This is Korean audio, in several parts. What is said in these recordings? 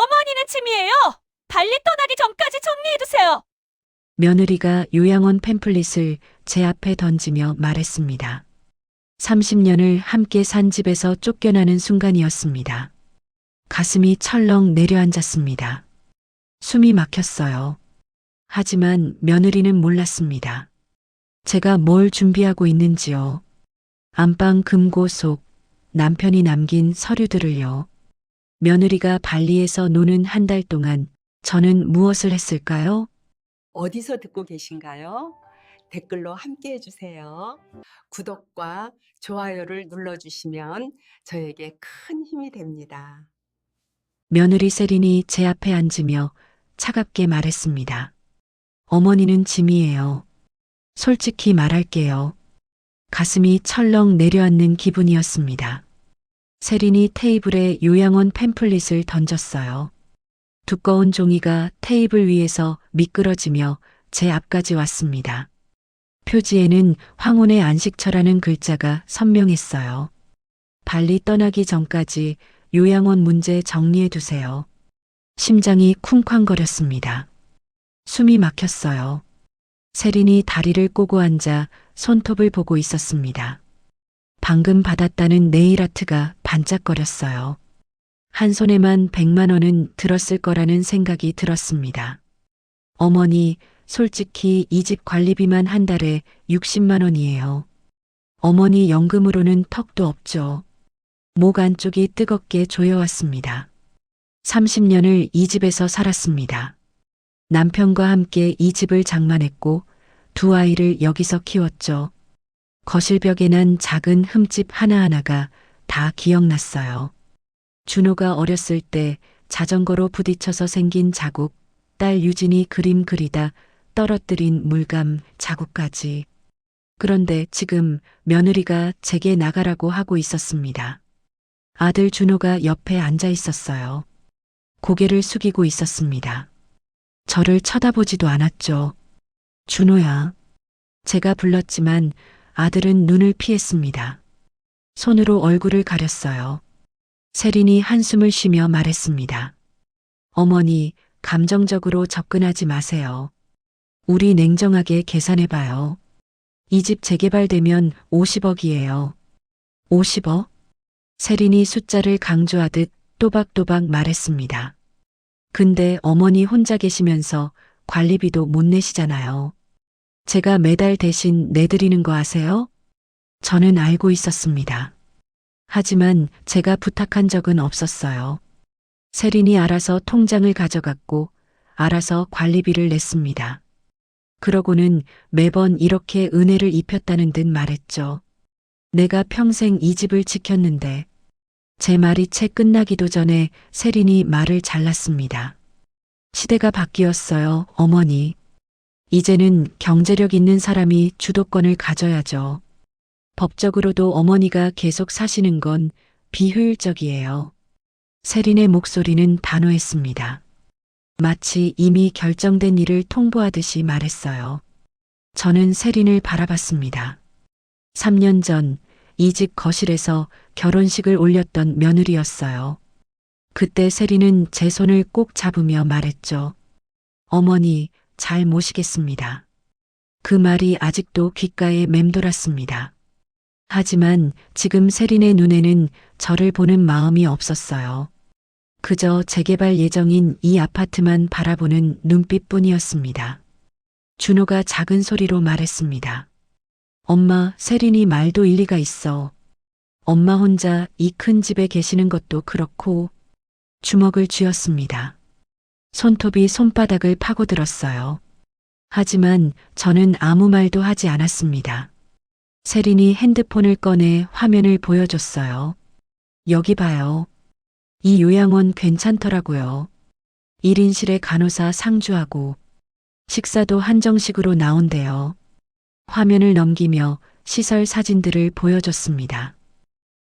어머니는 짐이에요. 발리 떠나기 전까지 정리해두세요. 며느리가 요양원 팸플릿을 제 앞에 던지며 말했습니다. 30년을 함께 산 집에서 쫓겨나는 순간이었습니다. 가슴이 철렁 내려앉았습니다. 숨이 막혔어요. 하지만 며느리는 몰랐습니다. 제가 뭘 준비하고 있는지요. 안방 금고 속 남편이 남긴 서류들을요. 며느리가 발리에서 노는 한 달 동안 저는 무엇을 했을까요? 어디서 듣고 계신가요? 댓글로 함께 해주세요. 구독과 좋아요를 눌러주시면 저에게 큰 힘이 됩니다. 며느리 세린이 제 앞에 앉으며 차갑게 말했습니다. 어머니는 짐이에요. 솔직히 말할게요. 가슴이 철렁 내려앉는 기분이었습니다. 세린이 테이블에 요양원 팸플릿을 던졌어요. 두꺼운 종이가 테이블 위에서 미끄러지며 제 앞까지 왔습니다. 표지에는 황혼의 안식처라는 글자가 선명했어요. 발리 떠나기 전까지 요양원 문제 정리해 두세요. 심장이 쿵쾅거렸습니다. 숨이 막혔어요. 세린이 다리를 꼬고 앉아 손톱을 보고 있었습니다. 방금 받았다는 네일아트가 반짝거렸어요. 한 손에만 100만 원은 들었을 거라는 생각이 들었습니다. 어머니, 솔직히 이 집 관리비만 한 달에 60만 원이에요. 어머니 연금으로는 턱도 없죠. 목 안쪽이 뜨겁게 조여왔습니다. 30년을 이 집에서 살았습니다. 남편과 함께 이 집을 장만했고 두 아이를 여기서 키웠죠. 거실벽에 난 작은 흠집 하나하나가 다 기억났어요. 준호가 어렸을 때 자전거로 부딪혀서 생긴 자국, 딸 유진이 그림 그리다 떨어뜨린 물감 자국까지. 그런데 지금 며느리가 제게 나가라고 하고 있었습니다. 아들 준호가 옆에 앉아 있었어요. 고개를 숙이고 있었습니다. 저를 쳐다보지도 않았죠. 준호야. 제가 불렀지만 아들은 눈을 피했습니다. 손으로 얼굴을 가렸어요. 세린이 한숨을 쉬며 말했습니다. 어머니, 감정적으로 접근하지 마세요. 우리 냉정하게 계산해봐요. 이 집 재개발되면 50억이에요. 50억? 세린이 숫자를 강조하듯 또박또박 말했습니다. 근데 어머니 혼자 계시면서 관리비도 못 내시잖아요. 제가 매달 대신 내드리는 거 아세요? 저는 알고 있었습니다. 하지만 제가 부탁한 적은 없었어요. 세린이 알아서 통장을 가져갔고 알아서 관리비를 냈습니다. 그러고는 매번 이렇게 은혜를 입혔다는 듯 말했죠. 내가 평생 이 집을 지켰는데 제 말이 채 끝나기도 전에 세린이 말을 잘랐습니다. 시대가 바뀌었어요, 어머니. 이제는 경제력 있는 사람이 주도권을 가져야죠. 법적으로도 어머니가 계속 사시는 건 비효율적이에요. 세린의 목소리는 단호했습니다. 마치 이미 결정된 일을 통보하듯이 말했어요. 저는 세린을 바라봤습니다. 3년 전 이 집 거실에서 결혼식을 올렸던 며느리였어요. 그때 세린은 제 손을 꼭 잡으며 말했죠. 어머니, 잘 모시겠습니다. 그 말이 아직도 귓가에 맴돌았습니다. 하지만 지금 세린의 눈에는 저를 보는 마음이 없었어요. 그저 재개발 예정인 이 아파트만 바라보는 눈빛뿐이었습니다. 준호가 작은 소리로 말했습니다. 엄마, 세린이 말도 일리가 있어. 엄마 혼자 이 큰 집에 계시는 것도 그렇고. 주먹을 쥐었습니다. 손톱이 손바닥을 파고들었어요. 하지만 저는 아무 말도 하지 않았습니다. 세린이 핸드폰을 꺼내 화면을 보여줬어요. 여기 봐요. 이 요양원 괜찮더라고요. 1인실에 간호사 상주하고 식사도 한정식으로 나온대요. 화면을 넘기며 시설 사진들을 보여줬습니다.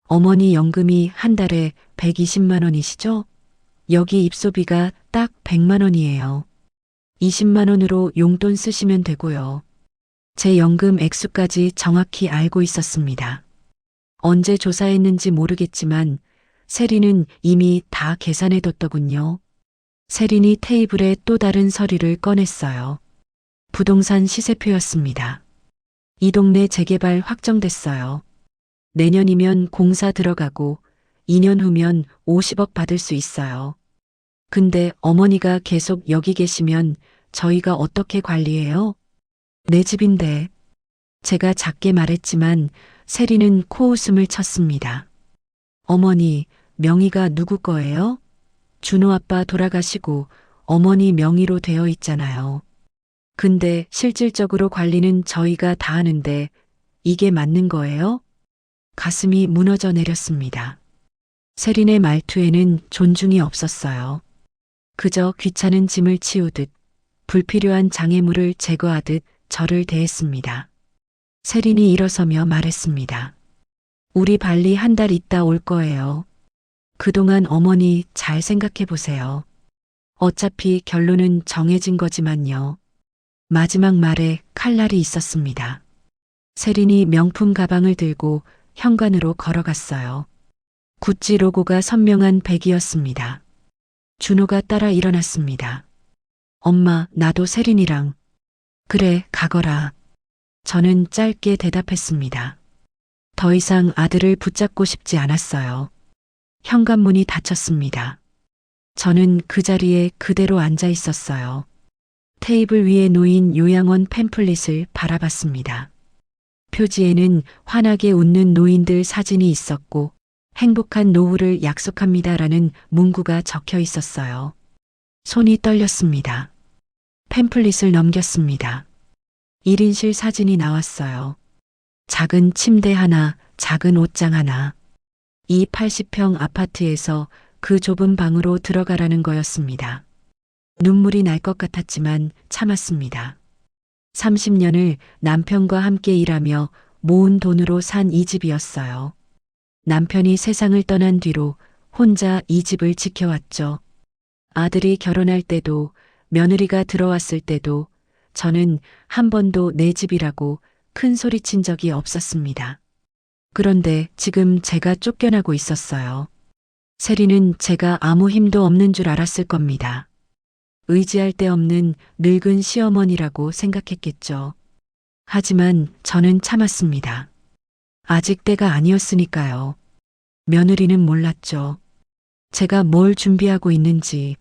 어머니 연금이 한 달에 120만 원이시죠? 여기 입소비가 딱 100만 원이에요. 20만 원으로 용돈 쓰시면 되고요. 제 연금 액수까지 정확히 알고 있었습니다. 언제 조사했는지 모르겠지만 세린은 이미 다 계산해뒀더군요. 세린이 테이블에 또 다른 서류를 꺼냈어요. 부동산 시세표였습니다. 이 동네 재개발 확정됐어요. 내년이면 공사 들어가고 2년 후면 50억 받을 수 있어요. 근데 어머니가 계속 여기 계시면 저희가 어떻게 관리해요? 내 집인데. 제가 작게 말했지만 세리는 코웃음을 쳤습니다. 어머니, 명의가 누구 거예요? 준호 아빠 돌아가시고 어머니 명의로 되어 있잖아요. 근데 실질적으로 관리는 저희가 다 하는데 이게 맞는 거예요? 가슴이 무너져 내렸습니다. 세린의 말투에는 존중이 없었어요. 그저 귀찮은 짐을 치우듯 불필요한 장애물을 제거하듯 저를 대했습니다. 세린이 일어서며 말했습니다. 우리 발리 한 달 있다 올 거예요. 그동안 어머니 잘 생각해 보세요. 어차피 결론은 정해진 거지만요. 마지막 말에 칼날이 있었습니다. 세린이 명품 가방을 들고 현관으로 걸어갔어요. 구찌 로고가 선명한 백이었습니다. 준호가 따라 일어났습니다. 엄마, 나도 세린이랑. 그래, 가거라. 저는 짧게 대답했습니다. 더 이상 아들을 붙잡고 싶지 않았어요. 현관문이 닫혔습니다. 저는 그 자리에 그대로 앉아 있었어요. 테이블 위에 놓인 요양원 팸플릿을 바라봤습니다. 표지에는 환하게 웃는 노인들 사진이 있었고 행복한 노후를 약속합니다라는 문구가 적혀 있었어요. 손이 떨렸습니다. 팸플릿을 넘겼습니다. 1인실 사진이 나왔어요. 작은 침대 하나, 작은 옷장 하나. 이 80평 아파트에서 그 좁은 방으로 들어가라는 거였습니다. 눈물이 날 것 같았지만 참았습니다. 30년을 남편과 함께 일하며 모은 돈으로 산 이 집이었어요. 남편이 세상을 떠난 뒤로 혼자 이 집을 지켜왔죠. 아들이 결혼할 때도 며느리가 들어왔을 때도 저는 한 번도 내 집이라고 큰 소리 친 적이 없었습니다. 그런데 지금 제가 쫓겨나고 있었어요. 세리는 제가 아무 힘도 없는 줄 알았을 겁니다. 의지할 데 없는 늙은 시어머니라고 생각했겠죠. 하지만 저는 참았습니다. 아직 때가 아니었으니까요. 며느리는 몰랐죠. 제가 뭘 준비하고 있는지.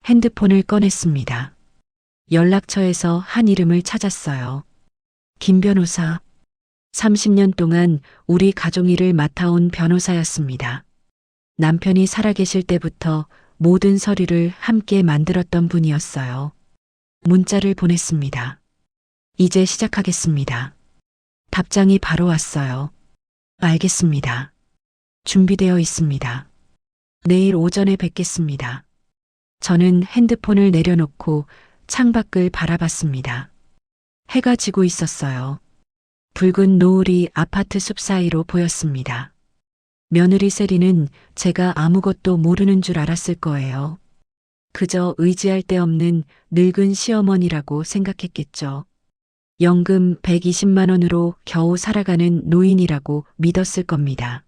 핸드폰을 꺼냈습니다. 연락처에서 한 이름을 찾았어요. 김 변호사. 30년 동안 우리 가족 일을 맡아온 변호사였습니다. 남편이 살아계실 때부터 모든 서류를 함께 만들었던 분이었어요. 문자를 보냈습니다. 이제 시작하겠습니다. 답장이 바로 왔어요. 알겠습니다. 준비되어 있습니다. 내일 오전에 뵙겠습니다. 저는 핸드폰을 내려놓고 창밖을 바라봤습니다. 해가 지고 있었어요. 붉은 노을이 아파트 숲 사이로 보였습니다. 며느리 세리는 제가 아무것도 모르는 줄 알았을 거예요. 그저 의지할 데 없는 늙은 시어머니라고 생각했겠죠. 연금 120만 원으로 겨우 살아가는 노인이라고 믿었을 겁니다.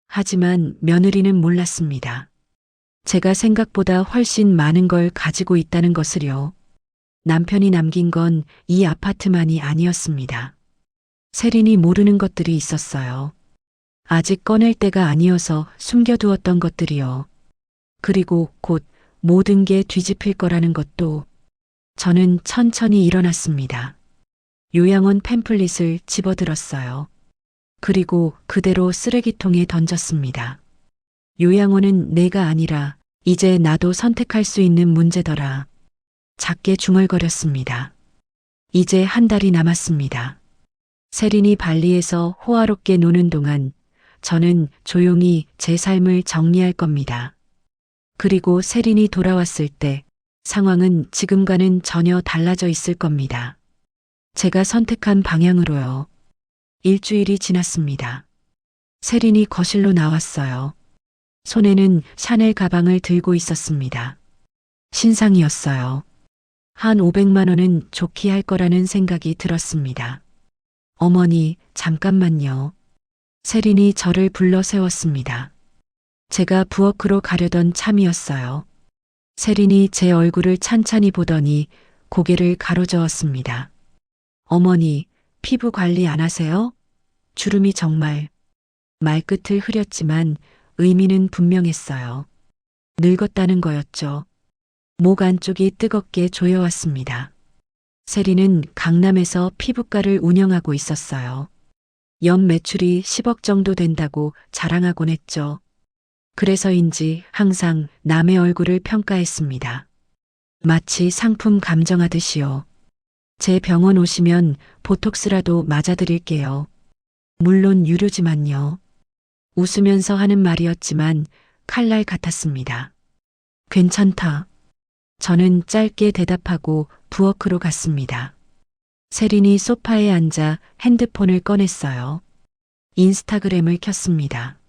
하지만 며느리는 몰랐습니다. 제가 생각보다 훨씬 많은 걸 가지고 있다는 것을요. 남편이 남긴 건 이 아파트만이 아니었습니다. 세린이 모르는 것들이 있었어요. 아직 꺼낼 때가 아니어서 숨겨두었던 것들이요. 그리고 곧 모든 게 뒤집힐 거라는 것도. 저는 천천히 일어났습니다. 요양원 팸플릿을 집어들었어요. 그리고 그대로 쓰레기통에 던졌습니다. 요양원은 내가 아니라 이제 나도 선택할 수 있는 문제더라. 작게 중얼거렸습니다. 이제 한 달이 남았습니다. 세린이 발리에서 호화롭게 노는 동안 저는 조용히 제 삶을 정리할 겁니다. 그리고 세린이 돌아왔을 때 상황은 지금과는 전혀 달라져 있을 겁니다. 제가 선택한 방향으로요. 일주일이 지났습니다. 세린이 거실로 나왔어요. 손에는 샤넬 가방을 들고 있었습니다. 신상이었어요. 한 500만 원은 좋게 할 거라는 생각이 들었습니다. 어머니, 잠깐만요. 세린이 저를 불러 세웠습니다. 제가 부엌으로 가려던 참이었어요. 세린이 제 얼굴을 찬찬히 보더니 고개를 가로저었습니다. 어머니, 피부 관리 안 하세요? 주름이 정말. 말끝을 흐렸지만 의미는 분명했어요. 늙었다는 거였죠. 목 안쪽이 뜨겁게 조여왔습니다. 세린은 강남에서 피부과를 운영하고 있었어요. 연 매출이 10억 정도 된다고 자랑하곤 했죠. 그래서인지 항상 남의 얼굴을 평가했습니다. 마치 상품 감정하듯이요. 제 병원 오시면 보톡스라도 맞아드릴게요. 물론 유료지만요. 웃으면서 하는 말이었지만 칼날 같았습니다. 괜찮다. 저는 짧게 대답하고 부엌으로 갔습니다. 세린이 소파에 앉아 핸드폰을 꺼냈어요. 인스타그램을 켰습니다.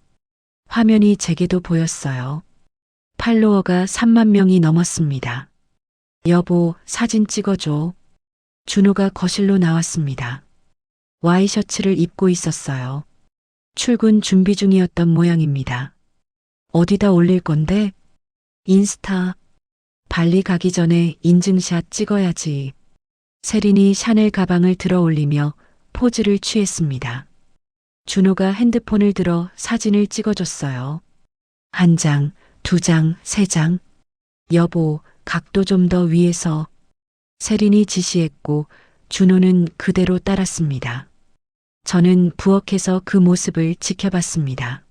화면이 제게도 보였어요. 팔로워가 3만 명이 넘었습니다. 여보, 사진 찍어줘. 준호가 거실로 나왔습니다. 와이셔츠를 입고 있었어요. 출근 준비 중이었던 모양입니다. 어디다 올릴 건데? 인스타. 발리 가기 전에 인증샷 찍어야지. 세린이 샤넬 가방을 들어 올리며 포즈를 취했습니다. 준호가 핸드폰을 들어 사진을 찍어줬어요. 한 장, 두 장, 세 장. 여보, 각도 좀 더 위에서. 세린이 지시했고 준호는 그대로 따랐습니다. 저는 부엌에서 그 모습을 지켜봤습니다.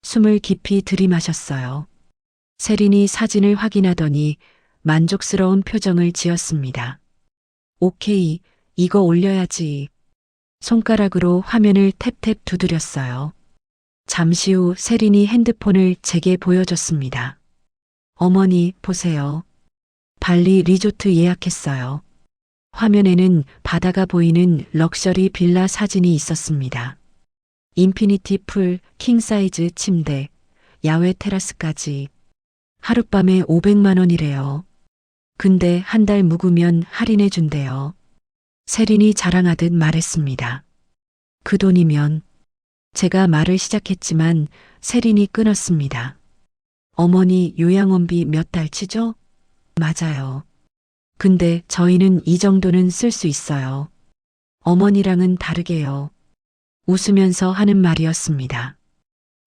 숨을 깊이 들이마셨어요. 세린이 사진을 확인하더니 만족스러운 표정을 지었습니다. 오케이, 이거 올려야지. 손가락으로 화면을 탭탭 두드렸어요. 잠시 후 세린이 핸드폰을 제게 보여줬습니다. 어머니, 보세요. 발리 리조트 예약했어요. 화면에는 바다가 보이는 럭셔리 빌라 사진이 있었습니다. 인피니티 풀, 킹사이즈 침대, 야외 테라스까지. 하룻밤에 500만 원이래요. 근데 한 달 묵으면 할인해 준대요. 세린이 자랑하듯 말했습니다. 그 돈이면. 제가 말을 시작했지만 세린이 끊었습니다. 어머니 요양원비 몇 달치죠? 맞아요. 근데 저희는 이 정도는 쓸 수 있어요. 어머니랑은 다르게요. 웃으면서 하는 말이었습니다.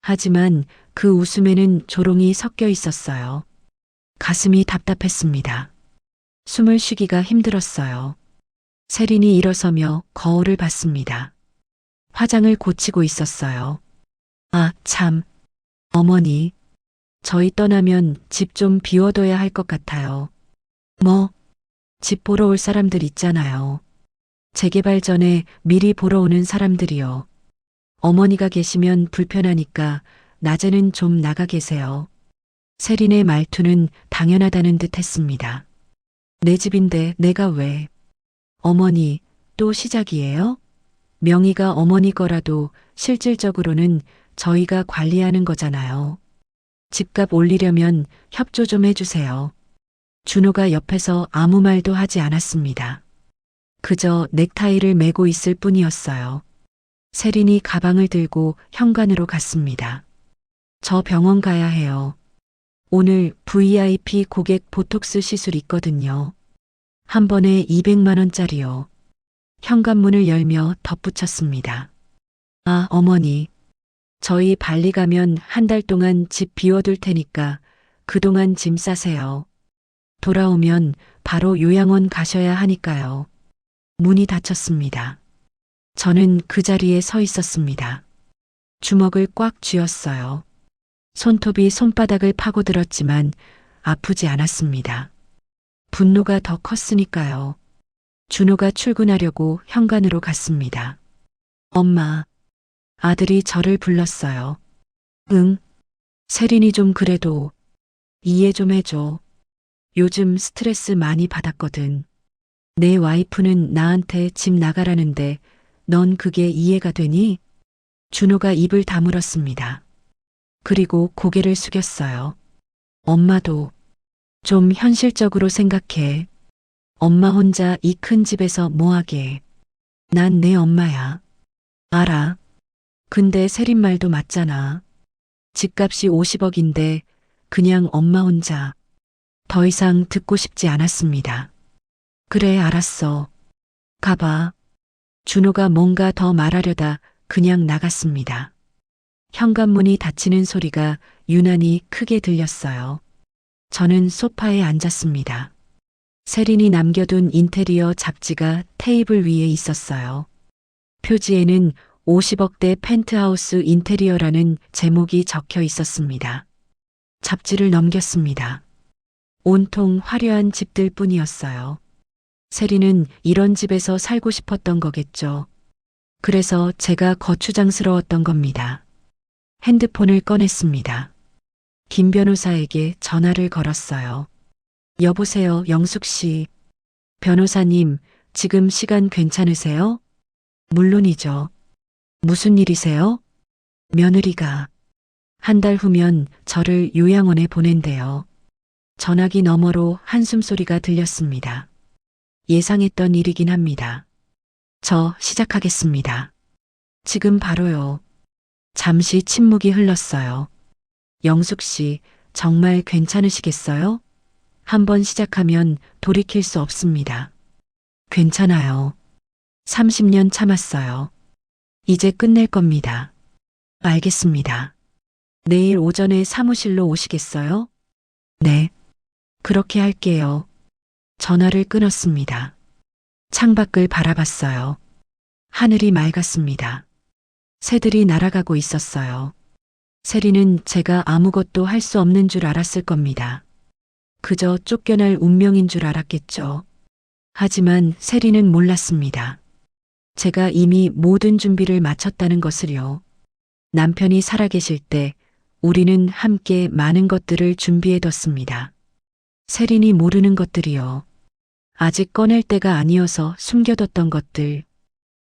하지만 그 웃음에는 조롱이 섞여 있었어요. 가슴이 답답했습니다. 숨을 쉬기가 힘들었어요. 세린이 일어서며 거울을 봤습니다. 화장을 고치고 있었어요. 아, 참. 어머니, 저희 떠나면 집 좀 비워둬야 할 것 같아요. 뭐? 집 보러 올 사람들 있잖아요. 재개발 전에 미리 보러 오는 사람들이요. 어머니가 계시면 불편하니까 낮에는 좀 나가 계세요. 세린의 말투는 당연하다는 듯 했습니다. 내 집인데 내가 왜? 어머니, 또 시작이에요? 명의가 어머니 거라도 실질적으로는 저희가 관리하는 거잖아요. 집값 올리려면 협조 좀 해주세요. 준호가 옆에서 아무 말도 하지 않았습니다. 그저 넥타이를 메고 있을 뿐이었어요. 세린이 가방을 들고 현관으로 갔습니다. 저 병원 가야 해요. 오늘 VIP 고객 보톡스 시술 있거든요. 한 번에 200만 원짜리요. 현관문을 열며 덧붙였습니다. 아, 어머니. 저희 발리 가면 한 달 동안 집 비워둘 테니까 그동안 짐 싸세요. 돌아오면 바로 요양원 가셔야 하니까요. 문이 닫혔습니다. 저는 그 자리에 서 있었습니다. 주먹을 꽉 쥐었어요. 손톱이 손바닥을 파고들었지만 아프지 않았습니다. 분노가 더 컸으니까요. 준호가 출근하려고 현관으로 갔습니다. 엄마, 아들이 저를 불렀어요. 응, 세린이 좀 그래도 이해 좀 해줘. 요즘 스트레스 많이 받았거든. 내 와이프는 나한테 집 나가라는데 넌 그게 이해가 되니? 준호가 입을 다물었습니다. 그리고 고개를 숙였어요. 엄마도 좀 현실적으로 생각해. 엄마 혼자 이 큰 집에서 뭐하게. 난 내 엄마야. 알아. 근데 세린 말도 맞잖아. 집값이 50억인데 그냥 엄마 혼자. 더 이상 듣고 싶지 않았습니다. 그래, 알았어. 가봐. 준호가 뭔가 더 말하려다 그냥 나갔습니다. 현관문이 닫히는 소리가 유난히 크게 들렸어요. 저는 소파에 앉았습니다. 세린이 남겨둔 인테리어 잡지가 테이블 위에 있었어요. 표지에는 50억대 펜트하우스 인테리어라는 제목이 적혀 있었습니다. 잡지를 넘겼습니다. 온통 화려한 집들 뿐이었어요. 세린은 이런 집에서 살고 싶었던 거겠죠. 그래서 제가 거추장스러웠던 겁니다. 핸드폰을 꺼냈습니다. 김 변호사에게 전화를 걸었어요. 여보세요, 영숙 씨. 변호사님, 지금 시간 괜찮으세요? 물론이죠. 무슨 일이세요? 며느리가 한 달 후면 저를 요양원에 보낸대요. 전화기 너머로 한숨소리가 들렸습니다. 예상했던 일이긴 합니다. 저 시작하겠습니다. 지금 바로요. 잠시 침묵이 흘렀어요. 영숙 씨, 정말 괜찮으시겠어요? 한번 시작하면 돌이킬 수 없습니다. 괜찮아요. 30년 참았어요. 이제 끝낼 겁니다. 알겠습니다. 내일 오전에 사무실로 오시겠어요? 네. 그렇게 할게요. 전화를 끊었습니다. 창밖을 바라봤어요. 하늘이 맑았습니다. 새들이 날아가고 있었어요. 세리는 제가 아무것도 할 수 없는 줄 알았을 겁니다. 그저 쫓겨날 운명인 줄 알았겠죠. 하지만 세리는 몰랐습니다. 제가 이미 모든 준비를 마쳤다는 것을요. 남편이 살아계실 때 우리는 함께 많은 것들을 준비해뒀습니다. 세린이 모르는 것들이요. 아직 꺼낼 때가 아니어서 숨겨뒀던 것들.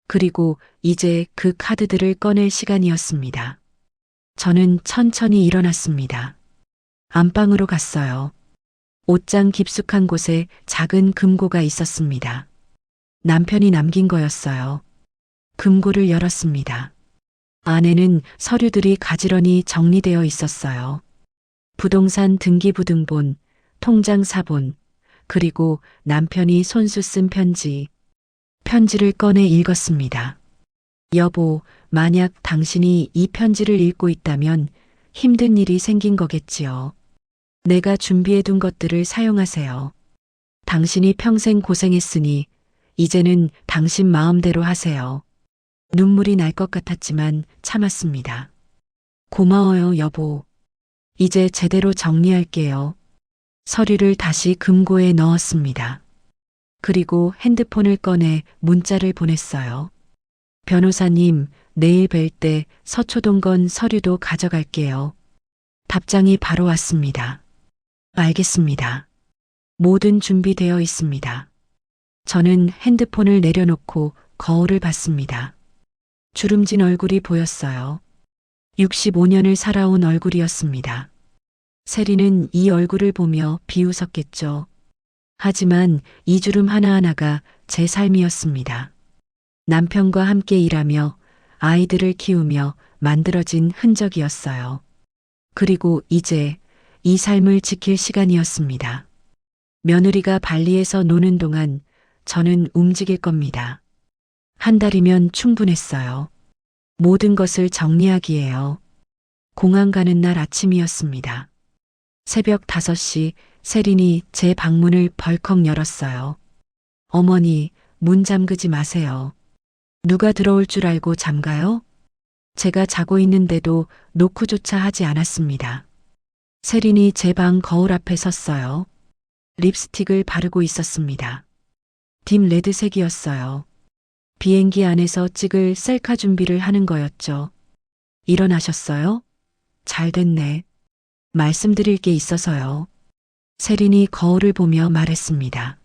그리고 이제 그 카드들을 꺼낼 시간이었습니다. 저는 천천히 일어났습니다. 안방으로 갔어요. 옷장 깊숙한 곳에 작은 금고가 있었습니다. 남편이 남긴 거였어요. 금고를 열었습니다. 안에는 서류들이 가지런히 정리되어 있었어요. 부동산 등기부등본, 통장 사본, 그리고 남편이 손수 쓴 편지. 편지를 꺼내 읽었습니다. 여보, 만약 당신이 이 편지를 읽고 있다면 힘든 일이 생긴 거겠지요. 내가 준비해둔 것들을 사용하세요. 당신이 평생 고생했으니 이제는 당신 마음대로 하세요. 눈물이 날 것 같았지만 참았습니다. 고마워요, 여보. 이제 제대로 정리할게요. 서류를 다시 금고에 넣었습니다. 그리고 핸드폰을 꺼내 문자를 보냈어요. 변호사님, 내일 뵐 때 서초동건 서류도 가져갈게요. 답장이 바로 왔습니다. 알겠습니다. 모든 준비되어 있습니다. 저는 핸드폰을 내려놓고 거울을 봤습니다. 주름진 얼굴이 보였어요. 65년을 살아온 얼굴이었습니다. 세리는 이 얼굴을 보며 비웃었겠죠. 하지만 이 주름 하나하나가 제 삶이었습니다. 남편과 함께 일하며 아이들을 키우며 만들어진 흔적이었어요. 그리고 이제 이 삶을 지킬 시간이었습니다. 며느리가 발리에서 노는 동안 저는 움직일 겁니다. 한 달이면 충분했어요. 모든 것을 정리하기에요. 공항 가는 날 아침이었습니다. 새벽 5시 세린이 제 방문을 벌컥 열었어요. 어머니, 문 잠그지 마세요. 누가 들어올 줄 알고 잠가요? 제가 자고 있는데도 노크조차 하지 않았습니다. 세린이 제 방 거울 앞에 섰어요. 립스틱을 바르고 있었습니다. 딥 레드색이었어요. 비행기 안에서 찍을 셀카 준비를 하는 거였죠. 일어나셨어요? 잘 됐네. 말씀드릴 게 있어서요. 세린이 거울을 보며 말했습니다.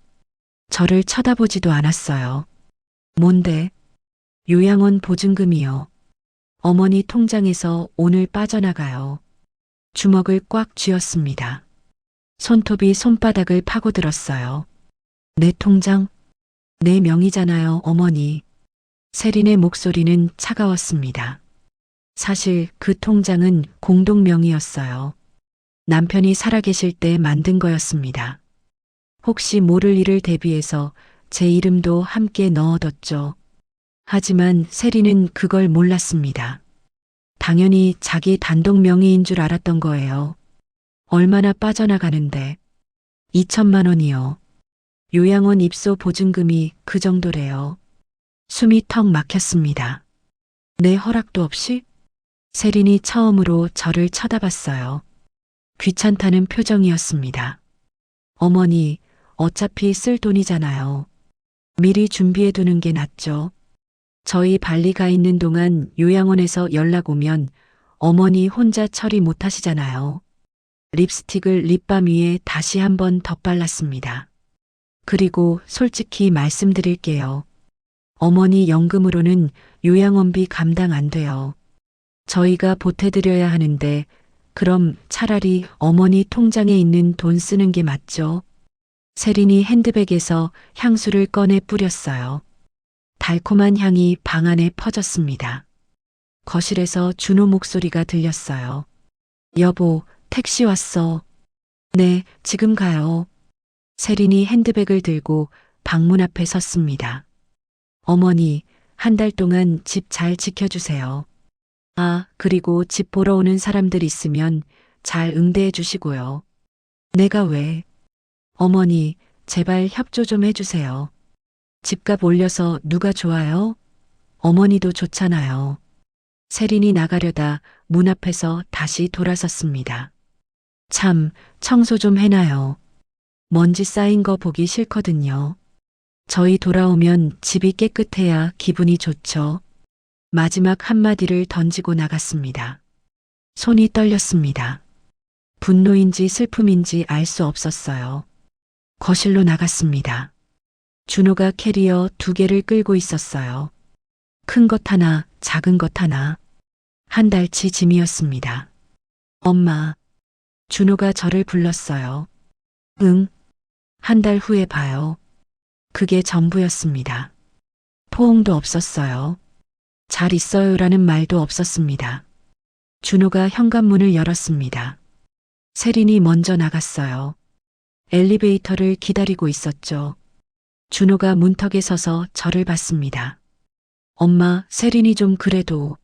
저를 쳐다보지도 않았어요. 뭔데? 요양원 보증금이요. 어머니 통장에서 오늘 빠져나가요. 주먹을 꽉 쥐었습니다. 손톱이 손바닥을 파고들었어요. 내 통장? 내 명의잖아요, 어머니. 세린의 목소리는 차가웠습니다. 사실 그 통장은 공동 명의였어요. 남편이 살아계실 때 만든 거였습니다. 혹시 모를 일을 대비해서 제 이름도 함께 넣어뒀죠. 하지만 세리는 그걸 몰랐습니다. 당연히 자기 단독 명의인 줄 알았던 거예요. 얼마나 빠져나가는데. 2천만 원이요. 요양원 입소 보증금이 그 정도래요. 숨이 턱 막혔습니다. 내 허락도 없이? 세린이 처음으로 저를 쳐다봤어요. 귀찮다는 표정이었습니다. 어머니, 어차피 쓸 돈이잖아요. 미리 준비해 두는 게 낫죠. 저희 발리 가 있는 동안 요양원에서 연락 오면 어머니 혼자 처리 못 하시잖아요. 립스틱을 립밤 위에 다시 한번 덧발랐습니다. 그리고 솔직히 말씀드릴게요. 어머니 연금으로는 요양원비 감당 안 돼요. 저희가 보태드려야 하는데 그럼 차라리 어머니 통장에 있는 돈 쓰는 게 맞죠? 세린이 핸드백에서 향수를 꺼내 뿌렸어요. 달콤한 향이 방 안에 퍼졌습니다. 거실에서 준호 목소리가 들렸어요. 여보, 택시 왔어. 네, 지금 가요. 세린이 핸드백을 들고 방문 앞에 섰습니다. 어머니, 한 달 동안 집 잘 지켜주세요. 아, 그리고 집 보러 오는 사람들 있으면 잘 응대해 주시고요. 내가 왜? 어머니, 제발 협조 좀 해주세요. 집값 올려서 누가 좋아요? 어머니도 좋잖아요. 세린이 나가려다 문 앞에서 다시 돌아섰습니다. 참, 청소 좀 해놔요. 먼지 쌓인 거 보기 싫거든요. 저희 돌아오면 집이 깨끗해야 기분이 좋죠. 마지막 한마디를 던지고 나갔습니다. 손이 떨렸습니다. 분노인지 슬픔인지 알 수 없었어요. 거실로 나갔습니다. 준호가 캐리어 2개를 끌고 있었어요. 큰 것 하나, 작은 것 하나. 한 달치 짐이었습니다. 엄마. 준호가 저를 불렀어요. 응. 한 달 후에 봐요. 그게 전부였습니다. 포옹도 없었어요. 잘 있어요라는 말도 없었습니다. 준호가 현관문을 열었습니다. 세린이 먼저 나갔어요. 엘리베이터를 기다리고 있었죠. 준호가 문턱에 서서 저를 봤습니다. 엄마, 세린이 좀 그래도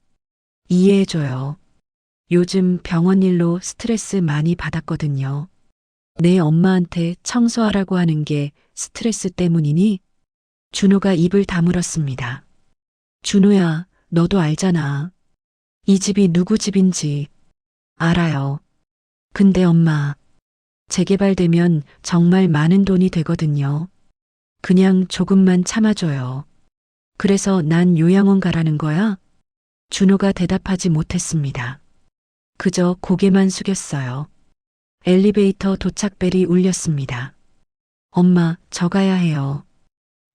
이해해줘요. 요즘 병원 일로 스트레스 많이 받았거든요. 내 엄마한테 청소하라고 하는 게 스트레스 때문이니? 준호가 입을 다물었습니다. 준호야, 너도 알잖아. 이 집이 누구 집인지. 알아요. 근데 엄마, 재개발되면 정말 많은 돈이 되거든요. 그냥 조금만 참아줘요. 그래서 난 요양원 가라는 거야? 준호가 대답하지 못했습니다. 그저 고개만 숙였어요. 엘리베이터 도착벨이 울렸습니다. 엄마, 저 가야 해요.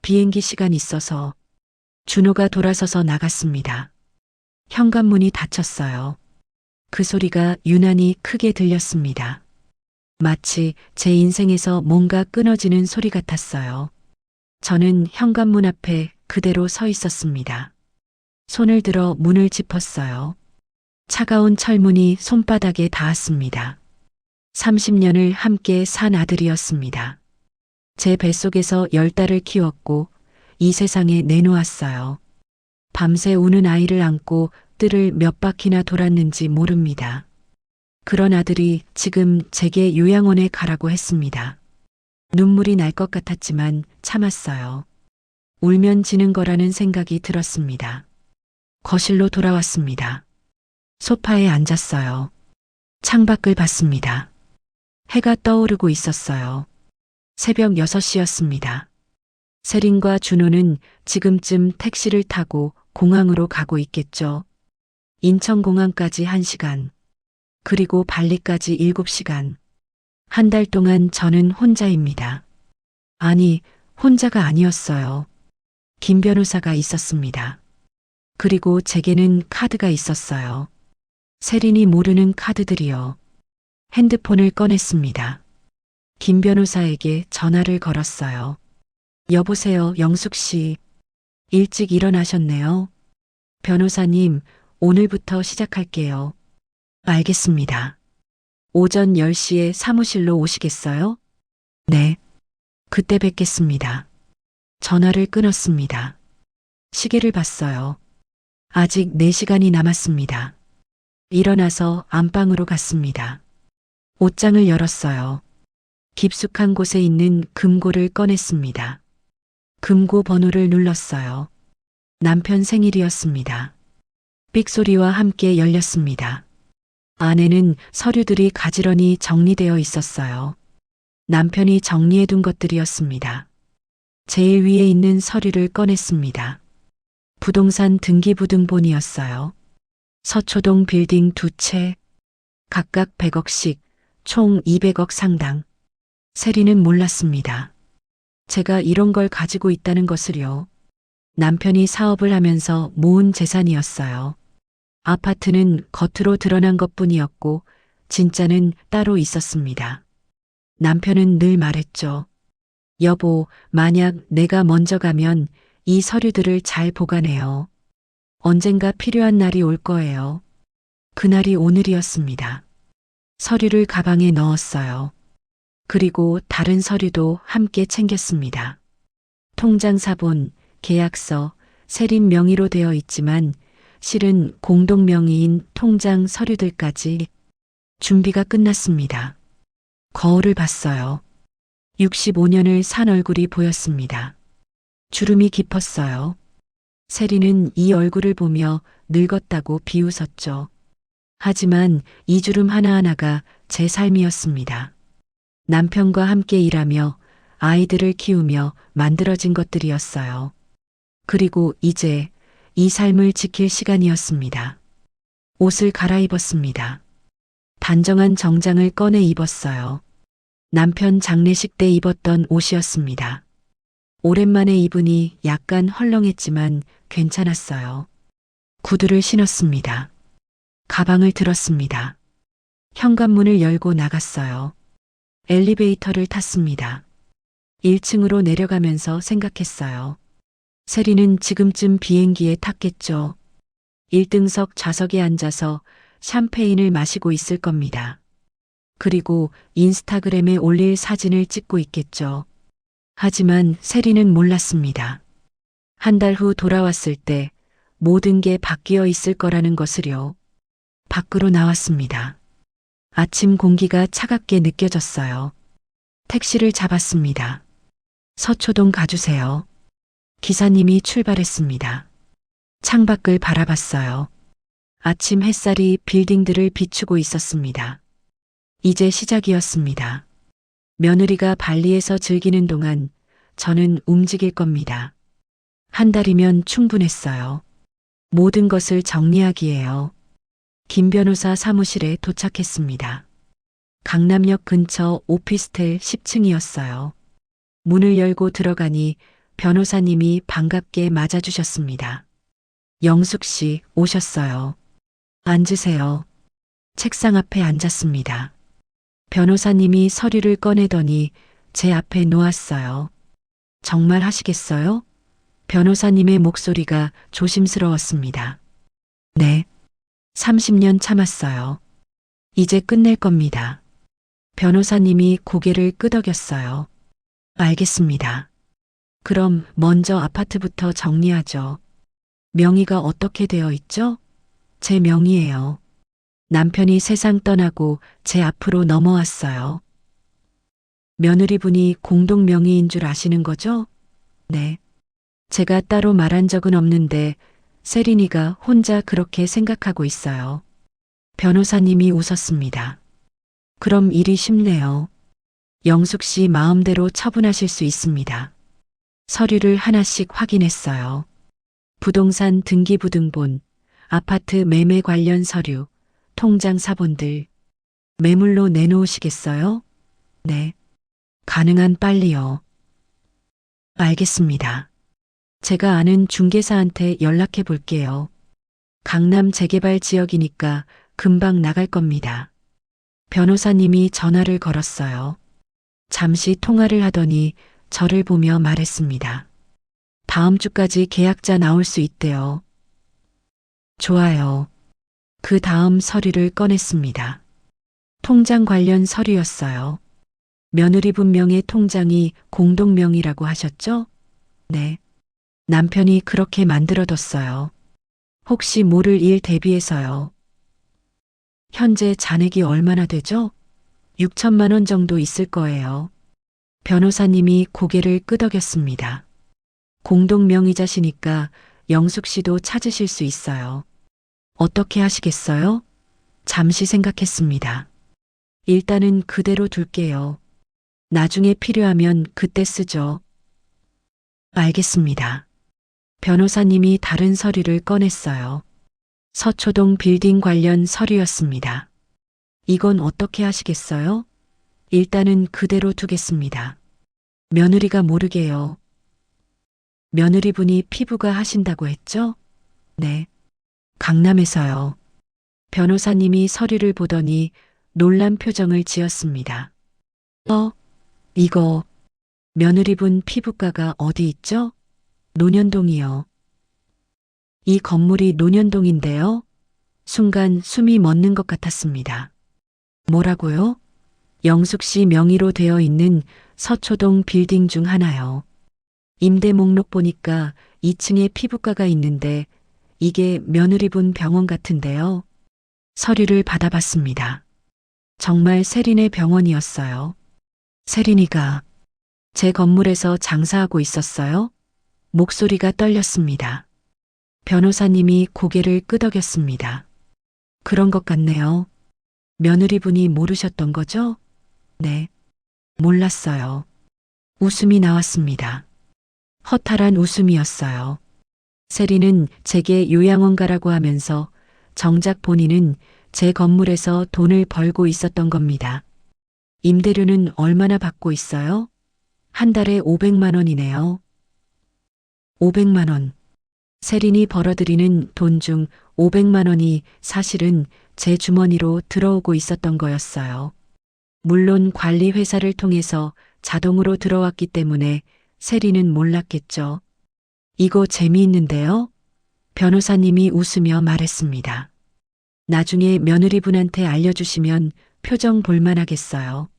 비행기 시간 있어서. 준호가 돌아서서 나갔습니다. 현관문이 닫혔어요. 그 소리가 유난히 크게 들렸습니다. 마치 제 인생에서 뭔가 끊어지는 소리 같았어요. 저는 현관문 앞에 그대로 서 있었습니다. 손을 들어 문을 짚었어요. 차가운 철문이 손바닥에 닿았습니다. 30년을 함께 산 아들이었습니다. 제 뱃속에서 10달을 키웠고 이 세상에 내놓았어요. 밤새 우는 아이를 안고 뜰을 몇 바퀴나 돌았는지 모릅니다. 그런 아들이 지금 제게 요양원에 가라고 했습니다. 눈물이 날 것 같았지만 참았어요. 울면 지는 거라는 생각이 들었습니다. 거실로 돌아왔습니다. 소파에 앉았어요. 창밖을 봤습니다. 해가 떠오르고 있었어요. 새벽 6시였습니다. 세린과 준호는 지금쯤 택시를 타고 공항으로 가고 있겠죠. 인천공항까지 1시간, 그리고 발리까지 7시간. 한 달 동안 저는 혼자입니다. 아니, 혼자가 아니었어요. 김 변호사가 있었습니다. 그리고 제게는 카드가 있었어요. 세린이 모르는 카드들이요. 핸드폰을 꺼냈습니다. 김 변호사에게 전화를 걸었어요. 여보세요, 영숙 씨. 일찍 일어나셨네요. 변호사님, 오늘부터 시작할게요. 알겠습니다. 오전 10시에 사무실로 오시겠어요? 네. 그때 뵙겠습니다. 전화를 끊었습니다. 시계를 봤어요. 아직 4시간이 남았습니다. 일어나서 안방으로 갔습니다. 옷장을 열었어요. 깊숙한 곳에 있는 금고를 꺼냈습니다. 금고 번호를 눌렀어요. 남편 생일이었습니다. 삑소리와 함께 열렸습니다. 안에는 서류들이 가지런히 정리되어 있었어요. 남편이 정리해둔 것들이었습니다. 제일 위에 있는 서류를 꺼냈습니다. 부동산 등기부등본이었어요. 서초동 빌딩 2채, 각각 100억씩, 총 200억 상당. 세리는 몰랐습니다. 제가 이런 걸 가지고 있다는 것을요. 남편이 사업을 하면서 모은 재산이었어요. 아파트는 겉으로 드러난 것뿐이었고 진짜는 따로 있었습니다. 남편은 늘 말했죠. 여보, 만약 내가 먼저 가면 이 서류들을 잘 보관해요. 언젠가 필요한 날이 올 거예요. 그날이 오늘이었습니다. 서류를 가방에 넣었어요. 그리고 다른 서류도 함께 챙겼습니다. 통장 사본, 계약서, 세린 명의로 되어 있지만 실은 공동 명의인 통장 서류들까지 준비가 끝났습니다. 거울을 봤어요. 65년을 산 얼굴이 보였습니다. 주름이 깊었어요. 세리는 이 얼굴을 보며 늙었다고 비웃었죠. 하지만 이 주름 하나하나가 제 삶이었습니다. 남편과 함께 일하며 아이들을 키우며 만들어진 것들이었어요. 그리고 이제 이 삶을 지킬 시간이었습니다. 옷을 갈아입었습니다. 단정한 정장을 꺼내 입었어요. 남편 장례식 때 입었던 옷이었습니다. 오랜만에 입으니 약간 헐렁했지만 괜찮았어요. 구두를 신었습니다. 가방을 들었습니다. 현관문을 열고 나갔어요. 엘리베이터를 탔습니다. 1층으로 내려가면서 생각했어요. 세리는 지금쯤 비행기에 탔겠죠. 1등석 좌석에 앉아서 샴페인을 마시고 있을 겁니다. 그리고 인스타그램에 올릴 사진을 찍고 있겠죠. 하지만 세리는 몰랐습니다. 한 달 후 돌아왔을 때 모든 게 바뀌어 있을 거라는 것을요. 밖으로 나왔습니다. 아침 공기가 차갑게 느껴졌어요. 택시를 잡았습니다. 서초동 가주세요. 기사님이 출발했습니다. 창밖을 바라봤어요. 아침 햇살이 빌딩들을 비추고 있었습니다. 이제 시작이었습니다. 며느리가 발리에서 즐기는 동안 저는 움직일 겁니다. 한 달이면 충분했어요. 모든 것을 정리하기에요. 김 변호사 사무실에 도착했습니다. 강남역 근처 오피스텔 10층이었어요. 문을 열고 들어가니 변호사님이 반갑게 맞아주셨습니다. 영숙 씨 오셨어요. 앉으세요. 책상 앞에 앉았습니다. 변호사님이 서류를 꺼내더니 제 앞에 놓았어요. 정말 하시겠어요? 변호사님의 목소리가 조심스러웠습니다. 네. 30년 참았어요. 이제 끝낼 겁니다. 변호사님이 고개를 끄덕였어요. 알겠습니다. 그럼 먼저 아파트부터 정리하죠. 명의가 어떻게 되어 있죠? 제 명의예요. 남편이 세상 떠나고 제 앞으로 넘어왔어요. 며느리분이 공동 명의인 줄 아시는 거죠? 네. 제가 따로 말한 적은 없는데 세린이가 혼자 그렇게 생각하고 있어요. 변호사님이 웃었습니다. 그럼 일이 쉽네요. 영숙 씨 마음대로 처분하실 수 있습니다. 서류를 하나씩 확인했어요. 부동산 등기부등본, 아파트 매매 관련 서류, 통장 사본들. 매물로 내놓으시겠어요? 네. 가능한 빨리요. 알겠습니다. 제가 아는 중개사한테 연락해 볼게요. 강남 재개발 지역이니까 금방 나갈 겁니다. 변호사님이 전화를 걸었어요. 잠시 통화를 하더니 저를 보며 말했습니다. 다음 주까지 계약자 나올 수 있대요. 좋아요. 그 다음 서류를 꺼냈습니다. 통장 관련 서류였어요. 며느리 분명의 통장이 공동명의라고 하셨죠? 네. 남편이 그렇게 만들어뒀어요. 혹시 모를 일 대비해서요. 현재 잔액이 얼마나 되죠? 6천만 원 정도 있을 거예요. 변호사님이 고개를 끄덕였습니다. 공동명의자시니까 영숙 씨도 찾으실 수 있어요. 어떻게 하시겠어요? 잠시 생각했습니다. 일단은 그대로 둘게요. 나중에 필요하면 그때 쓰죠. 알겠습니다. 변호사님이 다른 서류를 꺼냈어요. 서초동 빌딩 관련 서류였습니다. 이건 어떻게 하시겠어요? 일단은 그대로 두겠습니다. 며느리가 모르게요. 며느리분이 피부가 하신다고 했죠? 네. 강남에서요. 변호사님이 서류를 보더니 놀란 표정을 지었습니다. 이거 며느리분 피부과가 어디 있죠? 논현동이요. 이 건물이 논현동인데요. 순간 숨이 멎는 것 같았습니다. 뭐라고요? 영숙 씨 명의로 되어 있는 서초동 빌딩 중 하나요. 임대 목록 보니까 2층에 피부과가 있는데 이게 며느리분 병원 같은데요. 서류를 받아봤습니다. 정말 세린의 병원이었어요. 세린이가 제 건물에서 장사하고 있었어요? 목소리가 떨렸습니다. 변호사님이 고개를 끄덕였습니다. 그런 것 같네요. 며느리분이 모르셨던 거죠? 네. 몰랐어요. 웃음이 나왔습니다. 허탈한 웃음이었어요. 세린은 제게 요양원가라고 하면서 정작 본인은 제 건물에서 돈을 벌고 있었던 겁니다. 임대료는 얼마나 받고 있어요? 한 달에 500만 원이네요. 500만 원. 세린이 벌어들이는 돈 중 500만 원이 사실은 제 주머니로 들어오고 있었던 거였어요. 물론 관리 회사를 통해서 자동으로 들어왔기 때문에 세린은 몰랐겠죠. 이거 재미있는데요? 변호사님이 웃으며 말했습니다. 나중에 며느리분한테 알려주시면 표정 볼만하겠어요.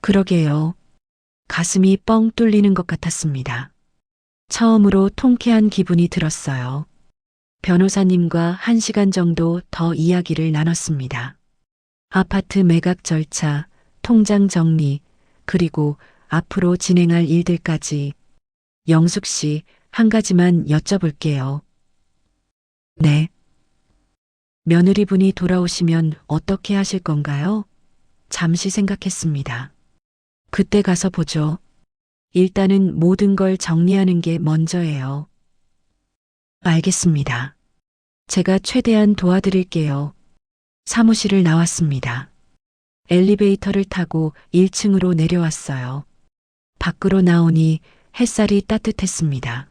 그러게요. 가슴이 뻥 뚫리는 것 같았습니다. 처음으로 통쾌한 기분이 들었어요. 변호사님과 1시간 정도 더 이야기를 나눴습니다. 아파트 매각 절차, 통장 정리, 그리고 앞으로 진행할 일들까지. 영숙 씨, 한 가지만 여쭤볼게요. 네. 며느리분이 돌아오시면 어떻게 하실 건가요? 잠시 생각했습니다. 그때 가서 보죠. 일단은 모든 걸 정리하는 게 먼저예요. 알겠습니다. 제가 최대한 도와드릴게요. 사무실을 나왔습니다. 엘리베이터를 타고 1층으로 내려왔어요. 밖으로 나오니 햇살이 따뜻했습니다.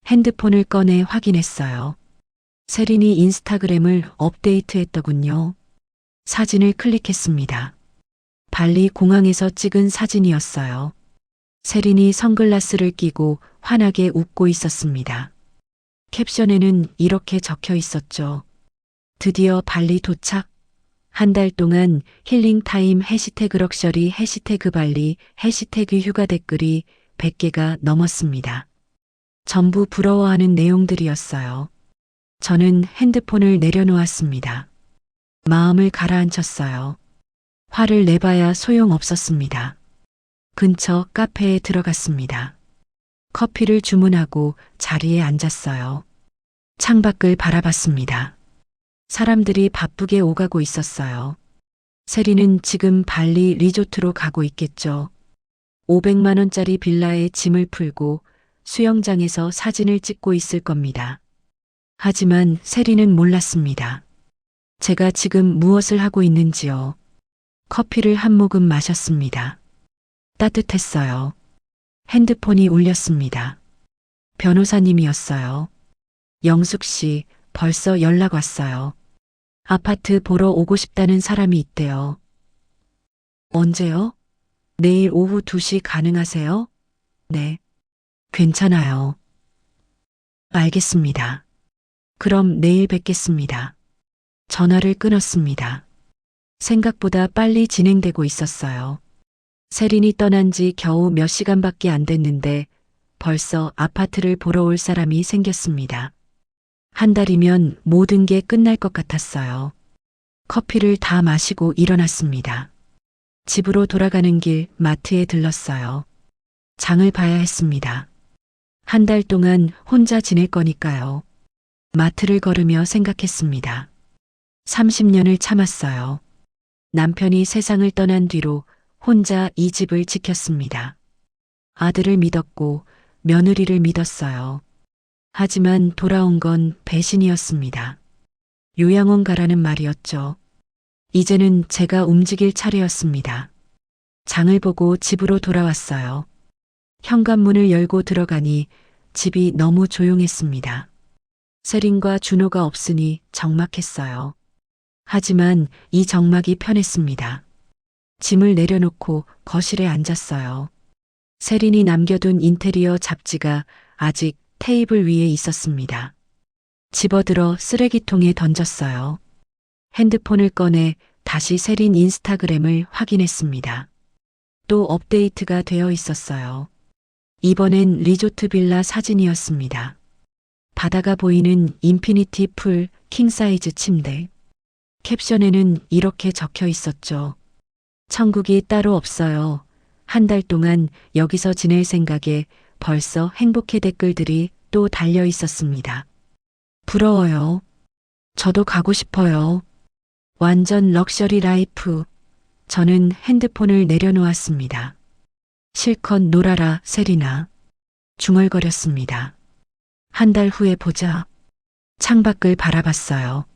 핸드폰을 꺼내 확인했어요. 세린이 인스타그램을 업데이트했더군요. 사진을 클릭했습니다. 발리 공항에서 찍은 사진이었어요. 세린이 선글라스를 끼고 환하게 웃고 있었습니다. 캡션에는 이렇게 적혀 있었죠. 드디어 발리 도착. 한 달 동안 힐링타임 해시태그 럭셔리 해시태그 발리 해시태그 휴가 댓글이 100개가 넘었습니다. 전부 부러워하는 내용들이었어요. 저는 핸드폰을 내려놓았습니다. 마음을 가라앉혔어요. 화를 내봐야 소용없었습니다. 근처 카페에 들어갔습니다. 커피를 주문하고 자리에 앉았어요. 창밖을 바라봤습니다. 사람들이 바쁘게 오가고 있었어요. 세리는 지금 발리 리조트로 가고 있겠죠. 500만 원짜리 빌라에 짐을 풀고 수영장에서 사진을 찍고 있을 겁니다. 하지만 세리는 몰랐습니다. 제가 지금 무엇을 하고 있는지요. 커피를 한 모금 마셨습니다. 따뜻했어요. 핸드폰이 울렸습니다. 변호사님이었어요. 영숙 씨, 벌써 연락 왔어요. 아파트 보러 오고 싶다는 사람이 있대요. 언제요? 내일 오후 2시 가능하세요? 네. 괜찮아요. 알겠습니다. 그럼 내일 뵙겠습니다. 전화를 끊었습니다. 생각보다 빨리 진행되고 있었어요. 세린이 떠난 지 겨우 몇 시간밖에 안 됐는데 벌써 아파트를 보러 올 사람이 생겼습니다. 한 달이면 모든 게 끝날 것 같았어요. 커피를 다 마시고 일어났습니다. 집으로 돌아가는 길 마트에 들렀어요. 장을 봐야 했습니다. 한 달 동안 혼자 지낼 거니까요. 마트를 걸으며 생각했습니다. 30년을 참았어요. 남편이 세상을 떠난 뒤로 혼자 이 집을 지켰습니다. 아들을 믿었고 며느리를 믿었어요. 하지만 돌아온 건 배신이었습니다. 요양원 가라는 말이었죠. 이제는 제가 움직일 차례였습니다. 장을 보고 집으로 돌아왔어요. 현관문을 열고 들어가니 집이 너무 조용했습니다. 세린과 준호가 없으니 적막했어요. 하지만 이 적막이 편했습니다. 짐을 내려놓고 거실에 앉았어요. 세린이 남겨둔 인테리어 잡지가 아직 테이블 위에 있었습니다. 집어들어 쓰레기통에 던졌어요. 핸드폰을 꺼내 다시 세린 인스타그램을 확인했습니다. 또 업데이트가 되어 있었어요. 이번엔 리조트 빌라 사진이었습니다. 바다가 보이는 인피니티 풀 킹사이즈 침대. 캡션에는 이렇게 적혀 있었죠. 천국이 따로 없어요. 한 달 동안 여기서 지낼 생각에 벌써 행복해 댓글들이 또 달려 있었습니다. 부러워요. 저도 가고 싶어요. 완전 럭셔리 라이프. 저는 핸드폰을 내려놓았습니다. 실컷 놀아라, 세린아. 중얼거렸습니다. 한 달 후에 보자. 창밖을 바라봤어요.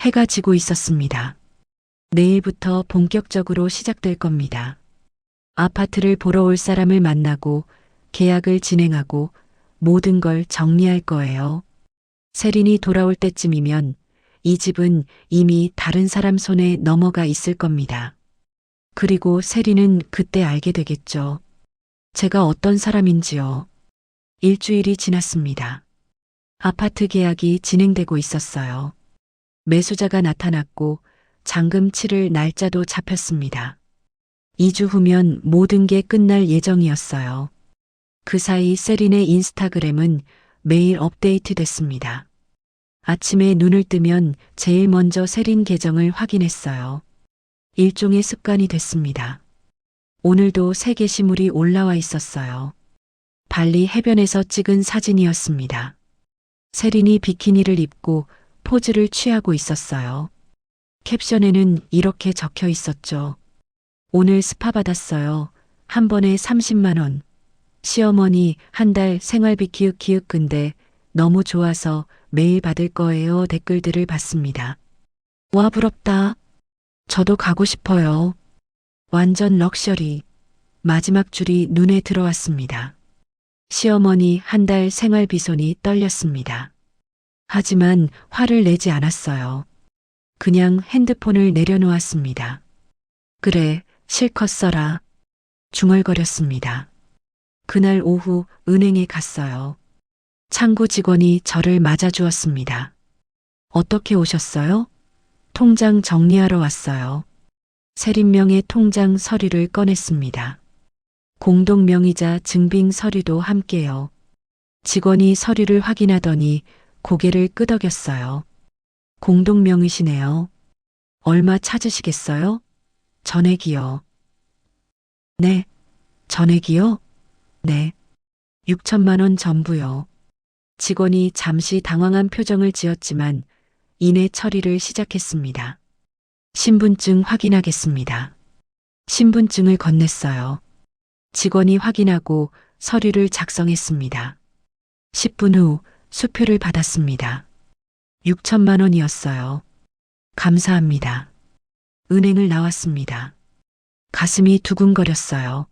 해가 지고 있었습니다. 내일부터 본격적으로 시작될 겁니다. 아파트를 보러 올 사람을 만나고 계약을 진행하고 모든 걸 정리할 거예요. 세린이 돌아올 때쯤이면 이 집은 이미 다른 사람 손에 넘어가 있을 겁니다. 그리고 세린은 그때 알게 되겠죠. 제가 어떤 사람인지요. 일주일이 지났습니다. 아파트 계약이 진행되고 있었어요. 매수자가 나타났고 잔금 치를 날짜도 잡혔습니다. 2주 후면 모든 게 끝날 예정이었어요. 그 사이 세린의 인스타그램은 매일 업데이트 됐습니다. 아침에 눈을 뜨면 제일 먼저 세린 계정을 확인했어요. 일종의 습관이 됐습니다. 오늘도 새 게시물이 올라와 있었어요. 발리 해변에서 찍은 사진이었습니다. 세린이 비키니를 입고 포즈를 취하고 있었어요. 캡션에는 이렇게 적혀 있었죠. 오늘 스파 받았어요. 한 번에 30만 원. 시어머니 한 달 생활비 기윽기윽 근데 너무 좋아서 매일 받을 거예요. 댓글들을 봤습니다. 와 부럽다. 저도 가고 싶어요. 완전 럭셔리. 마지막 줄이 눈에 들어왔습니다. 시어머니 한 달 생활비 손이 떨렸습니다. 하지만 화를 내지 않았어요. 그냥 핸드폰을 내려놓았습니다. 그래, 실컷 써라. 중얼거렸습니다. 그날 오후 은행에 갔어요. 창구 직원이 저를 맞아주었습니다. 어떻게 오셨어요? 통장 정리하러 왔어요. 세린명의 통장 서류를 꺼냈습니다. 공동명의자 증빙 서류도 함께요. 직원이 서류를 확인하더니 고개를 끄덕였어요. 공동명의시네요. 얼마 찾으시겠어요? 전액이요. 네. 전액이요? 네. 6천만 원 전부요. 직원이 잠시 당황한 표정을 지었지만 이내 처리를 시작했습니다. 신분증 확인하겠습니다. 신분증을 건넸어요. 직원이 확인하고 서류를 작성했습니다. 10분 후 수표를 받았습니다. 6천만 원이었어요. 감사합니다. 은행을 나왔습니다. 가슴이 두근거렸어요.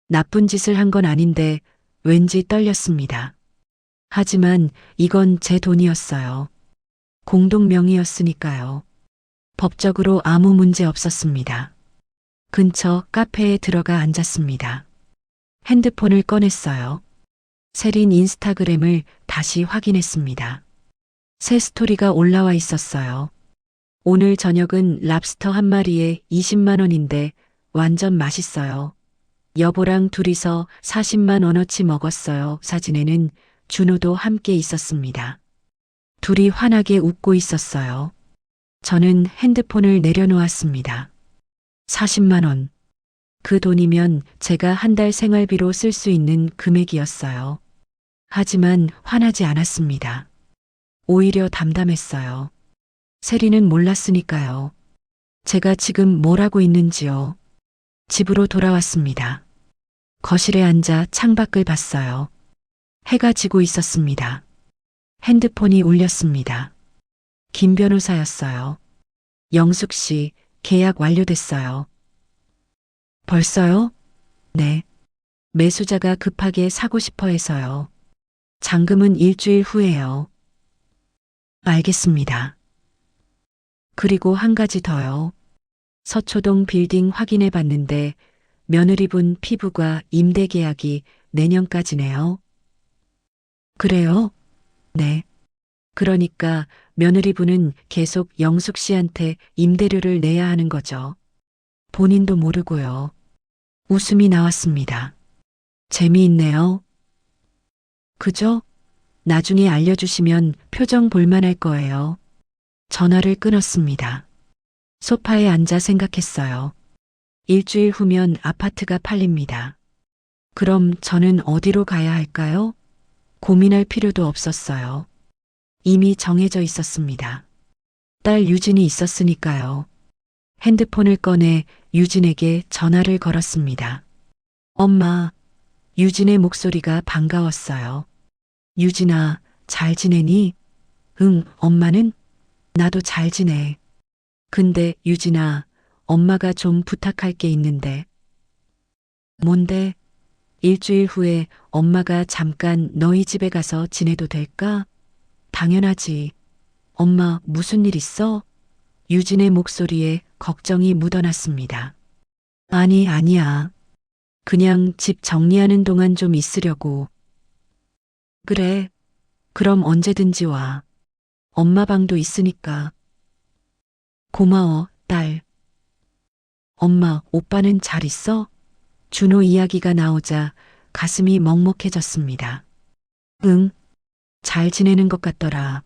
나쁜 짓을 한 건 아닌데 왠지 떨렸습니다. 하지만 이건 제 돈이었어요. 공동명의였으니까요. 법적으로 아무 문제 없었습니다. 근처 카페에 들어가 앉았습니다. 핸드폰을 꺼냈어요. 세린 인스타그램을 다시 확인했습니다. 새 스토리가 올라와 있었어요. 오늘 저녁은 랍스터 한 마리에 20만 원인데 완전 맛있어요. 여보랑 둘이서 40만 원어치 먹었어요. 사진에는 준호도 함께 있었습니다. 둘이 환하게 웃고 있었어요. 저는 핸드폰을 내려놓았습니다. 40만 원. 그 돈이면 제가 한 달 생활비로 쓸 수 있는 금액이었어요. 하지만 화나지 않았습니다. 오히려 담담했어요. 세리는 몰랐으니까요. 제가 지금 뭘 하고 있는지요. 집으로 돌아왔습니다. 거실에 앉아 창밖을 봤어요. 해가 지고 있었습니다. 핸드폰이 울렸습니다. 김 변호사였어요. 영숙 씨, 계약 완료됐어요. 벌써요? 네. 매수자가 급하게 사고 싶어 해서요. 잔금은 일주일 후에요. 알겠습니다. 그리고 한 가지 더요. 서초동 빌딩 확인해 봤는데 며느리분 피부가 임대 계약이 내년까지네요. 그래요? 네. 그러니까 며느리분은 계속 영숙 씨한테 임대료를 내야 하는 거죠. 본인도 모르고요. 웃음이 나왔습니다. 재미있네요. 그죠? 나중에 알려주시면 표정 볼만할 거예요. 전화를 끊었습니다. 소파에 앉아 생각했어요. 일주일 후면 아파트가 팔립니다. 그럼 저는 어디로 가야 할까요? 고민할 필요도 없었어요. 이미 정해져 있었습니다. 딸 유진이 있었으니까요. 핸드폰을 꺼내 유진에게 전화를 걸었습니다. 엄마, 유진의 목소리가 반가웠어요. 유진아, 잘 지내니? 응, 엄마는? 나도 잘 지내. 근데 유진아, 엄마가 좀 부탁할 게 있는데. 뭔데? 일주일 후에 엄마가 잠깐 너희 집에 가서 지내도 될까? 당연하지. 엄마, 무슨 일 있어? 유진의 목소리에 걱정이 묻어났습니다. 아니, 아니야. 그냥 집 정리하는 동안 좀 있으려고. 그래. 그럼 언제든지 와. 엄마 방도 있으니까. 고마워, 딸. 엄마, 오빠는 잘 있어? 준호 이야기가 나오자 가슴이 먹먹해졌습니다. 응, 잘 지내는 것 같더라.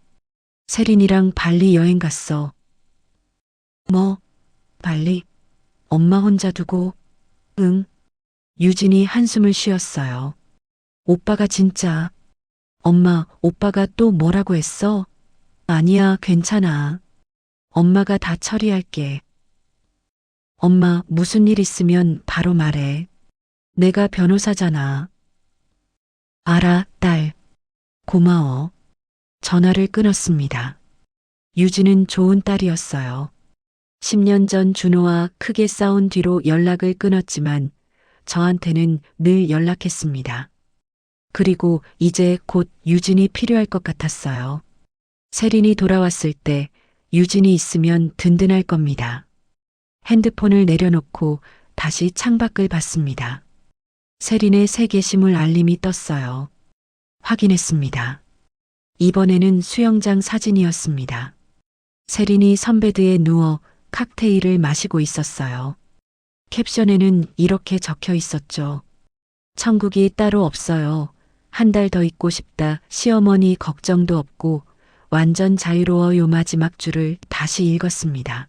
세린이랑 발리 여행 갔어. 뭐, 발리? 엄마 혼자 두고? 응. 유진이 한숨을 쉬었어요. 오빠가 진짜. 엄마, 오빠가 또 뭐라고 했어? 아니야, 괜찮아. 엄마가 다 처리할게. 엄마, 무슨 일 있으면 바로 말해. 내가 변호사잖아. 알아, 딸. 고마워. 전화를 끊었습니다. 유진은 좋은 딸이었어요. 10년 전 준호와 크게 싸운 뒤로 연락을 끊었지만 저한테는 늘 연락했습니다. 그리고 이제 곧 유진이 필요할 것 같았어요. 세린이 돌아왔을 때 유진이 있으면 든든할 겁니다. 핸드폰을 내려놓고 다시 창밖을 봤습니다. 세린의 새 게시물 알림이 떴어요. 확인했습니다. 이번에는 수영장 사진이었습니다. 세린이 선베드에 누워 칵테일을 마시고 있었어요. 캡션에는 이렇게 적혀 있었죠. 천국이 따로 없어요. 한 달 더 있고 싶다. 시어머니 걱정도 없고 완전 자유로워요. 마지막 줄을 다시 읽었습니다.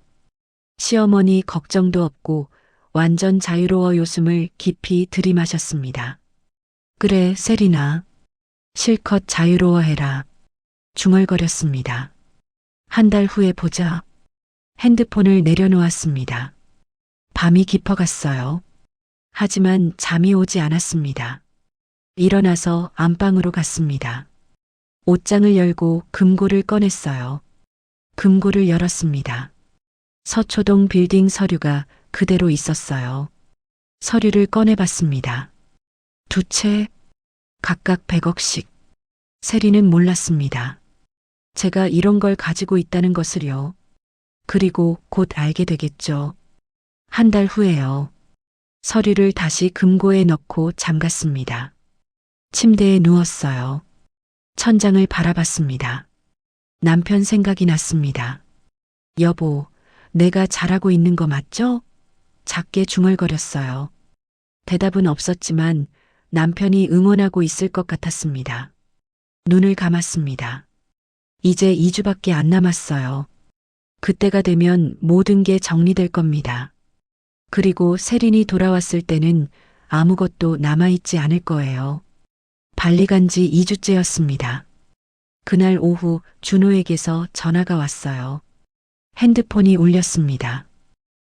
시어머니 걱정도 없고 완전 자유로워요. 숨을 깊이 들이마셨습니다. 그래, 세린아. 실컷 자유로워해라. 중얼거렸습니다. 한 달 후에 보자. 핸드폰을 내려놓았습니다. 밤이 깊어갔어요. 하지만 잠이 오지 않았습니다. 일어나서 안방으로 갔습니다. 옷장을 열고 금고를 꺼냈어요. 금고를 열었습니다. 서초동 빌딩 서류가 그대로 있었어요. 서류를 꺼내봤습니다. 두 채, 각각 100억씩. 세리는 몰랐습니다. 제가 이런 걸 가지고 있다는 것을요. 그리고 곧 알게 되겠죠. 한 달 후에요. 서류를 다시 금고에 넣고 잠갔습니다. 침대에 누웠어요. 천장을 바라봤습니다. 남편 생각이 났습니다. 여보, 내가 잘하고 있는 거 맞죠? 작게 중얼거렸어요. 대답은 없었지만 남편이 응원하고 있을 것 같았습니다. 눈을 감았습니다. 이제 2주밖에 안 남았어요. 그때가 되면 모든 게 정리될 겁니다. 그리고 세린이 돌아왔을 때는 아무것도 남아있지 않을 거예요. 발리 간 지 2주째였습니다. 그날 오후 준호에게서 전화가 왔어요. 핸드폰이 울렸습니다.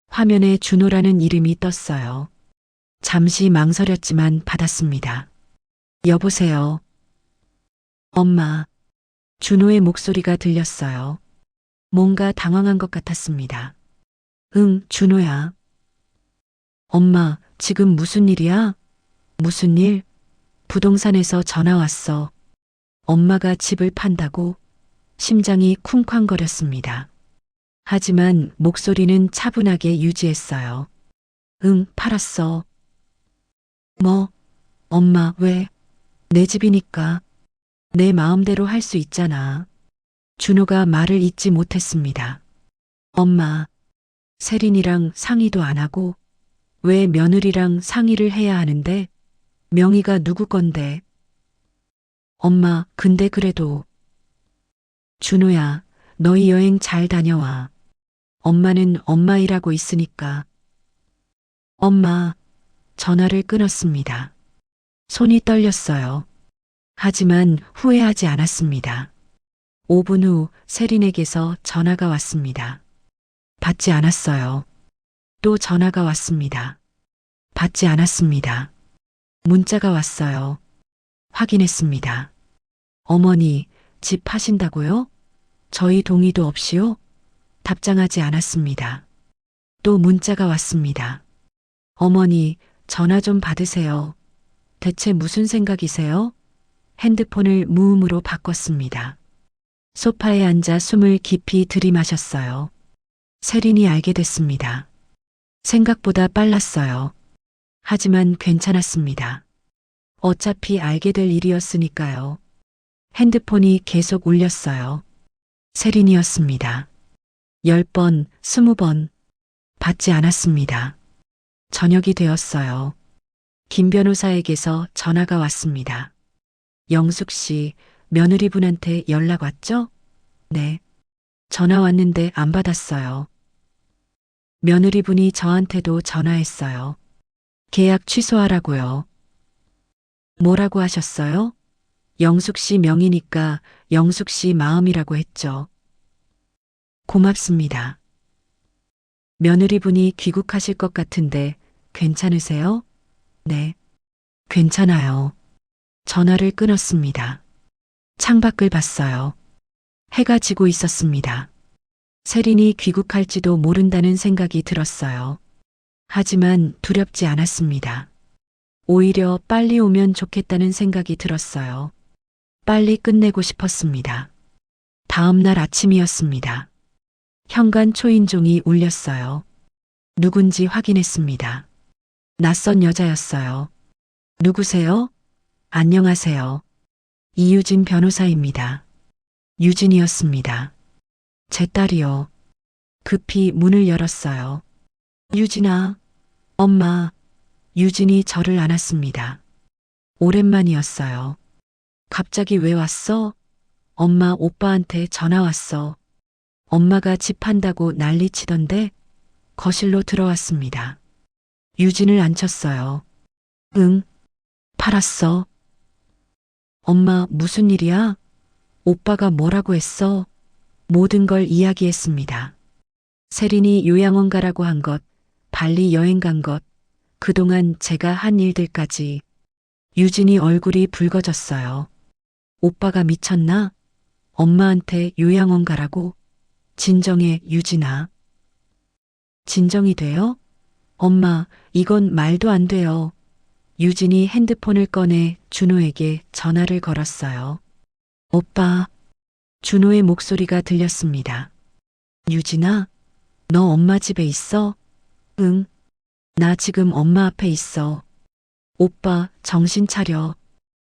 화면에 준호라는 이름이 떴어요. 잠시 망설였지만 받았습니다. 여보세요. 엄마. 준호의 목소리가 들렸어요. 뭔가 당황한 것 같았습니다. 응, 준호야. 엄마, 지금 무슨 일이야? 무슨 일? 부동산에서 전화 왔어. 엄마가 집을 판다고? 심장이 쿵쾅거렸습니다. 하지만 목소리는 차분하게 유지했어요. 응, 팔았어. 뭐? 엄마, 왜? 내 집이니까. 내 마음대로 할 수 있잖아. 준호가 말을 잇지 못했습니다. 엄마, 세린이랑 상의도 안 하고 왜 며느리랑 상의를 해야 하는데? 명의가 누구 건데? 엄마, 근데 그래도. 준호야, 너희 여행 잘 다녀와. 엄마는 엄마 일하고 있으니까. 엄마, 전화를 끊었습니다. 손이 떨렸어요. 하지만 후회하지 않았습니다. 5분 후 세린에게서 전화가 왔습니다. 받지 않았어요. 또 전화가 왔습니다. 받지 않았습니다. 문자가 왔어요. 확인했습니다. 어머니, 집 파신다고요? 저희 동의도 없이요? 답장하지 않았습니다. 또 문자가 왔습니다. 어머니, 전화 좀 받으세요. 대체 무슨 생각이세요? 핸드폰을 무음으로 바꿨습니다. 소파에 앉아 숨을 깊이 들이마셨어요. 세린이 알게 됐습니다. 생각보다 빨랐어요. 하지만 괜찮았습니다. 어차피 알게 될 일이었으니까요. 핸드폰이 계속 울렸어요. 세린이었습니다. 10번, 20번. 받지 않았습니다. 저녁이 되었어요. 김 변호사에게서 전화가 왔습니다. 영숙 씨, 며느리분한테 연락 왔죠? 네. 전화 왔는데 안 받았어요. 며느리분이 저한테도 전화했어요. 계약 취소하라고요. 뭐라고 하셨어요? 영숙 씨 명의니까 영숙 씨 마음이라고 했죠. 고맙습니다. 며느리분이 귀국하실 것 같은데 괜찮으세요? 네. 괜찮아요. 전화를 끊었습니다. 창밖을 봤어요. 해가 지고 있었습니다. 세린이 귀국할지도 모른다는 생각이 들었어요. 하지만 두렵지 않았습니다. 오히려 빨리 오면 좋겠다는 생각이 들었어요. 빨리 끝내고 싶었습니다. 다음 날 아침이었습니다. 현관 초인종이 울렸어요. 누군지 확인했습니다. 낯선 여자였어요. 누구세요? 안녕하세요. 이유진 변호사입니다. 유진이었습니다. 제 딸이요. 급히 문을 열었어요. 유진아, 엄마. 유진이 저를 안았습니다. 오랜만이었어요. 갑자기 왜 왔어? 엄마, 오빠한테 전화 왔어. 엄마가 집 판다고 난리치던데 거실로 들어왔습니다. 유진을 앉혔어요. 응, 팔았어. 엄마, 무슨 일이야? 오빠가 뭐라고 했어? 모든 걸 이야기했습니다. 세린이 요양원 가라고 한 것, 발리 여행 간 것, 그동안 제가 한 일들까지. 유진이 얼굴이 붉어졌어요. 오빠가 미쳤나? 엄마한테 요양원 가라고? 진정해, 유진아. 진정이 돼요? 엄마, 이건 말도 안 돼요. 유진이 핸드폰을 꺼내 준호에게 전화를 걸었어요. 오빠. 준호의 목소리가 들렸습니다. 유진아, 너 엄마 집에 있어? 응. 나 지금 엄마 앞에 있어. 오빠, 정신 차려.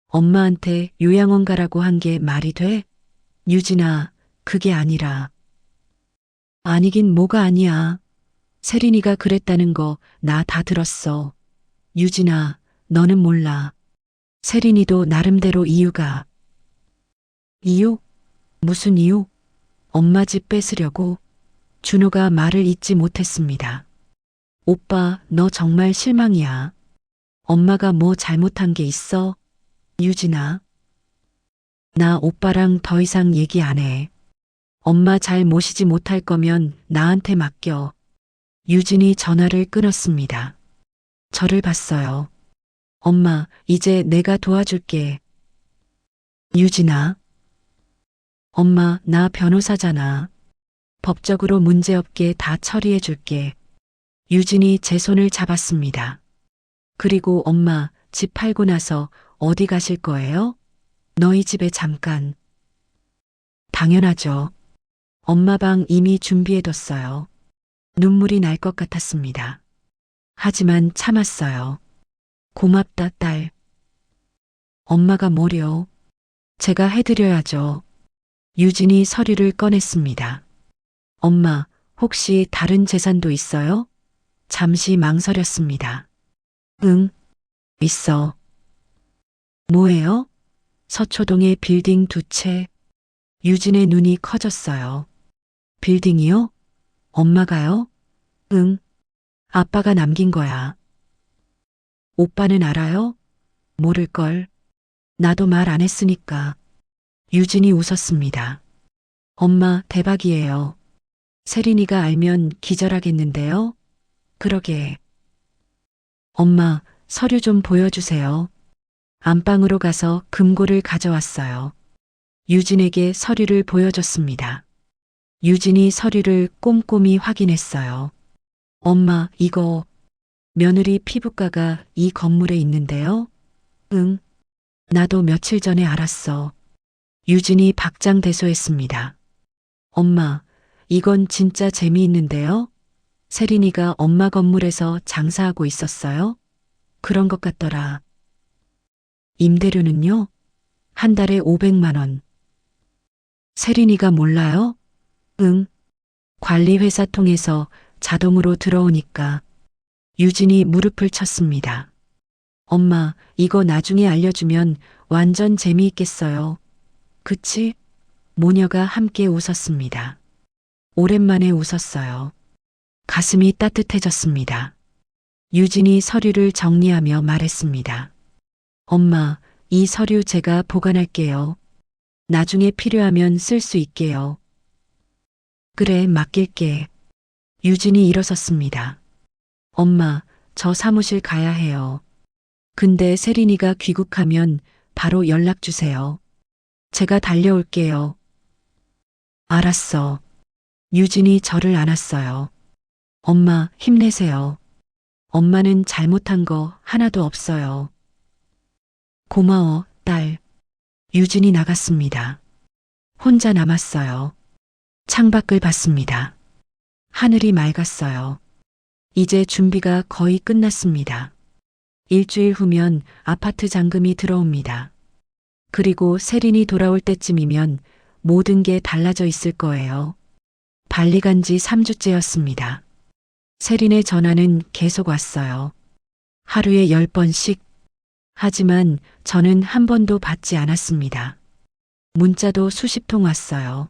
엄마한테 요양원 가라고 한 게 말이 돼? 유진아, 그게 아니라. 아니긴 뭐가 아니야. 세린이가 그랬다는 거 나 다 들었어. 유진아, 너는 몰라. 세린이도 나름대로 이유가. 이유? 무슨 이유? 엄마 집 뺏으려고. 준호가 말을 잇지 못했습니다. 오빠, 너 정말 실망이야. 엄마가 뭐 잘못한 게 있어? 유진아. 나 오빠랑 더 이상 얘기 안 해. 엄마 잘 모시지 못할 거면 나한테 맡겨. 유진이 전화를 끊었습니다. 저를 봤어요. 엄마, 이제 내가 도와줄게. 유진아. 엄마, 나 변호사잖아. 법적으로 문제없게 다 처리해 줄게. 유진이 제 손을 잡았습니다. 그리고 엄마, 집 팔고 나서 어디 가실 거예요? 너희 집에 잠깐. 당연하죠. 엄마 방 이미 준비해뒀어요. 눈물이 날 것 같았습니다. 하지만 참았어요. 고맙다, 딸. 엄마가 뭐려? 제가 해드려야죠. 유진이 서류를 꺼냈습니다. 엄마, 혹시 다른 재산도 있어요? 잠시 망설였습니다. 응, 있어. 뭐예요? 서초동의 빌딩 2채. 유진의 눈이 커졌어요. 빌딩이요? 엄마가요? 응, 아빠가 남긴 거야. 오빠는 알아요? 모를걸. 나도 말 안 했으니까. 유진이 웃었습니다. 엄마, 대박이에요. 세린이가 알면 기절하겠는데요? 그러게. 엄마, 서류 좀 보여주세요. 안방으로 가서 금고를 가져왔어요. 유진에게 서류를 보여줬습니다. 유진이 서류를 꼼꼼히 확인했어요. 엄마, 이거 며느리 피부과가 이 건물에 있는데요? 응. 나도 며칠 전에 알았어. 유진이 박장대소했습니다. 엄마, 이건 진짜 재미있는데요? 세린이가 엄마 건물에서 장사하고 있었어요? 그런 것 같더라. 임대료는요? 한 달에 500만 원. 세린이가 몰라요? 응. 관리회사 통해서 자동으로 들어오니까. 유진이 무릎을 쳤습니다. 엄마, 이거 나중에 알려주면 완전 재미있겠어요. 그치? 모녀가 함께 웃었습니다. 오랜만에 웃었어요. 가슴이 따뜻해졌습니다. 유진이 서류를 정리하며 말했습니다. 엄마, 이 서류 제가 보관할게요. 나중에 필요하면 쓸 수 있게요. 그래, 맡길게. 유진이 일어섰습니다. 엄마, 저 사무실 가야 해요. 근데 세린이가 귀국하면 바로 연락 주세요. 제가 달려올게요. 알았어. 유진이 저를 안았어요. 엄마, 힘내세요. 엄마는 잘못한 거 하나도 없어요. 고마워, 딸. 유진이 나갔습니다. 혼자 남았어요. 창밖을 봤습니다. 하늘이 맑았어요. 이제 준비가 거의 끝났습니다. 일주일 후면 아파트 잔금이 들어옵니다. 그리고 세린이 돌아올 때쯤이면 모든 게 달라져 있을 거예요. 발리 간 지 3주째였습니다. 세린의 전화는 계속 왔어요. 하루에 10번씩. 하지만 저는 한 번도 받지 않았습니다. 문자도 수십 통 왔어요.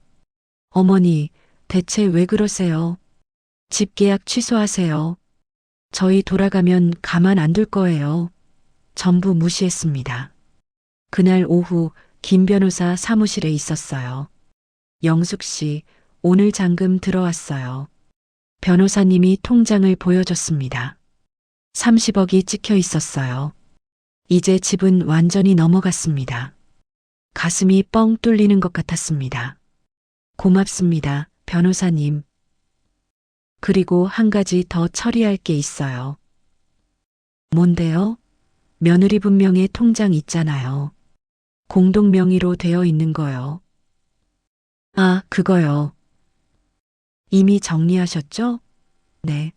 어머니, 대체 왜 그러세요? 집 계약 취소하세요. 저희 돌아가면 가만 안 둘 거예요. 전부 무시했습니다. 그날 오후 김 변호사 사무실에 있었어요. 영숙 씨, 오늘 잔금 들어왔어요. 변호사님이 통장을 보여줬습니다. 30억이 찍혀 있었어요. 이제 집은 완전히 넘어갔습니다. 가슴이 뻥 뚫리는 것 같았습니다. 고맙습니다, 변호사님. 그리고 한 가지 더 처리할 게 있어요. 뭔데요? 며느리 분명의 통장 있잖아요. 공동 명의로 되어 있는 거요. 아, 그거요. 이미 정리하셨죠? 네.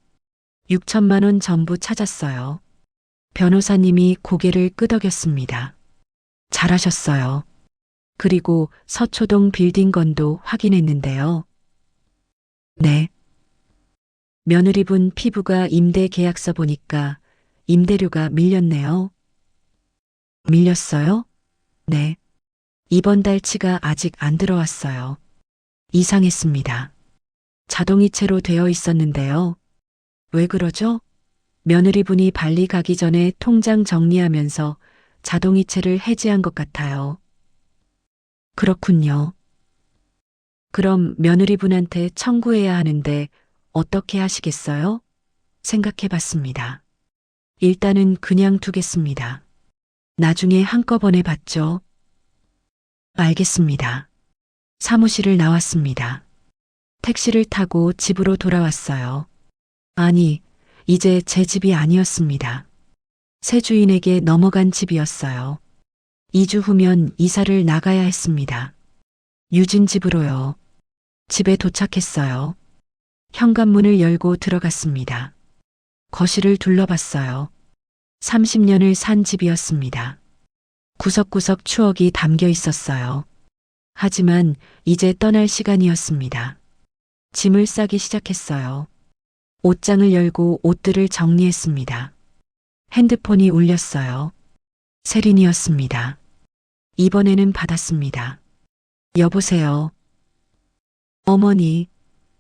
6천만 원 전부 찾았어요. 변호사님이 고개를 끄덕였습니다. 잘하셨어요. 그리고 서초동 빌딩 건도 확인했는데요. 네. 며느리분 피부가 임대 계약서 보니까 임대료가 밀렸네요. 밀렸어요? 네. 이번 달치가 아직 안 들어왔어요. 이상했습니다. 자동이체로 되어 있었는데요. 왜 그러죠? 며느리분이 발리 가기 전에 통장 정리하면서 자동이체를 해지한 것 같아요. 그렇군요. 그럼 며느리분한테 청구해야 하는데 어떻게 하시겠어요? 생각해 봤습니다. 일단은 그냥 두겠습니다. 나중에 한꺼번에 받죠. 알겠습니다. 사무실을 나왔습니다. 택시를 타고 집으로 돌아왔어요. 아니, 이제 제 집이 아니었습니다. 새 주인에게 넘어간 집이었어요. 2주 후면 이사를 나가야 했습니다. 유진 집으로요. 집에 도착했어요. 현관문을 열고 들어갔습니다. 거실을 둘러봤어요. 30년을 산 집이었습니다. 구석구석 추억이 담겨 있었어요. 하지만 이제 떠날 시간이었습니다. 짐을 싸기 시작했어요. 옷장을 열고 옷들을 정리했습니다. 핸드폰이 울렸어요. 세린이었습니다. 이번에는 받았습니다. 여보세요. 어머니,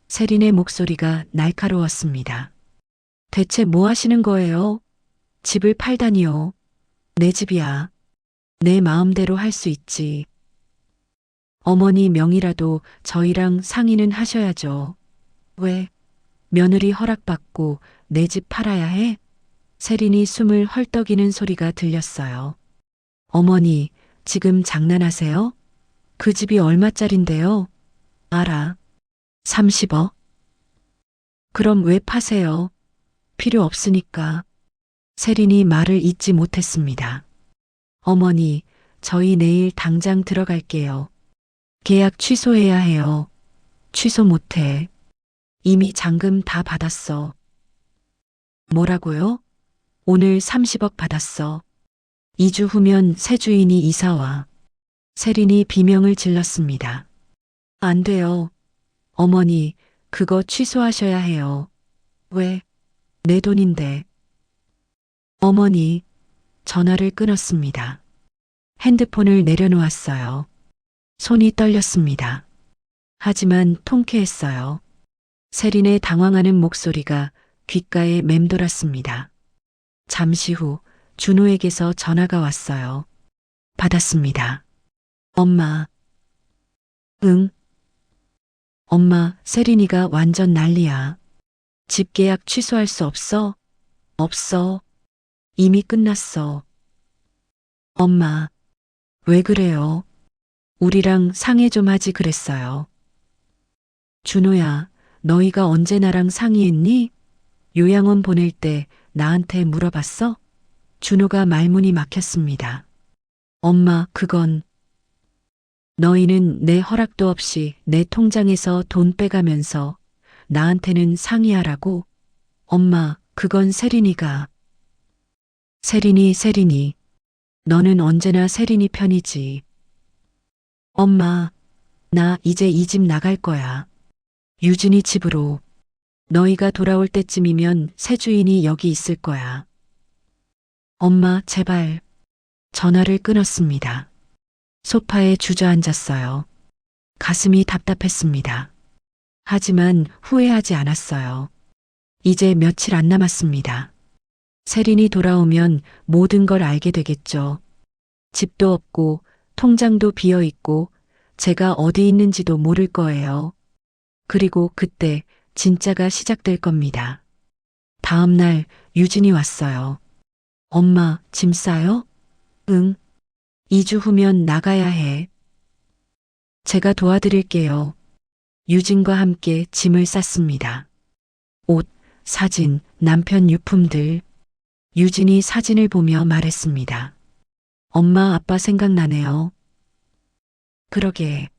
세린의 목소리가 날카로웠습니다. 대체 뭐 하시는 거예요? 집을 팔다니요. 내 집이야. 내 마음대로 할 수 있지. 어머니 명의라도 저희랑 상의는 하셔야죠. 왜? 며느리 허락받고 내 집 팔아야 해? 세린이 숨을 헐떡이는 소리가 들렸어요. 어머니, 지금 장난하세요? 그 집이 얼마짜린데요? 알아. 30억. 그럼 왜 파세요? 필요 없으니까. 세린이 말을 잇지 못했습니다. 어머니, 저희 내일 당장 들어갈게요. 계약 취소해야 해요. 취소 못해. 이미 잔금 다 받았어. 뭐라고요? 오늘 30억 받았어. 2주 후면 새 주인이 이사와. 세린이 비명을 질렀습니다. 안 돼요. 어머니, 그거 취소하셔야 해요. 왜? 내 돈인데. 어머니, 전화를 끊었습니다. 핸드폰을 내려놓았어요. 손이 떨렸습니다. 하지만 통쾌했어요. 세린의 당황하는 목소리가 귓가에 맴돌았습니다. 잠시 후 준호에게서 전화가 왔어요. 받았습니다. 엄마. 응? 엄마, 세린이가 완전 난리야. 집 계약 취소할 수 없어? 없어. 이미 끝났어. 엄마, 왜 그래요? 우리랑 상의 좀 하지 그랬어요. 준호야, 너희가 언제 나랑 상의했니? 요양원 보낼 때 나한테 물어봤어? 준호가 말문이 막혔습니다. 엄마, 그건 너희는 내 허락도 없이 내 통장에서 돈 빼가면서 나한테는 상의하라고? 엄마, 그건 세린이가. 세린이. 너는 언제나 세린이 편이지. 엄마, 나 이제 이 집 나갈 거야. 유진이 집으로. 너희가 돌아올 때쯤이면 새 주인이 여기 있을 거야. 엄마, 제발. 전화를 끊었습니다. 소파에 주저앉았어요. 가슴이 답답했습니다. 하지만 후회하지 않았어요. 이제 며칠 안 남았습니다. 세린이 돌아오면 모든 걸 알게 되겠죠. 집도 없고 통장도 비어 있고 제가 어디 있는지도 모를 거예요. 그리고 그때 진짜가 시작될 겁니다. 다음 날 유진이 왔어요. 엄마, 짐 싸요? 응. 2주 후면 나가야 해. 제가 도와드릴게요. 유진과 함께 짐을 쌌습니다. 옷, 사진, 남편 유품들. 유진이 사진을 보며 말했습니다. 엄마, 아빠 생각나네요. 그러게.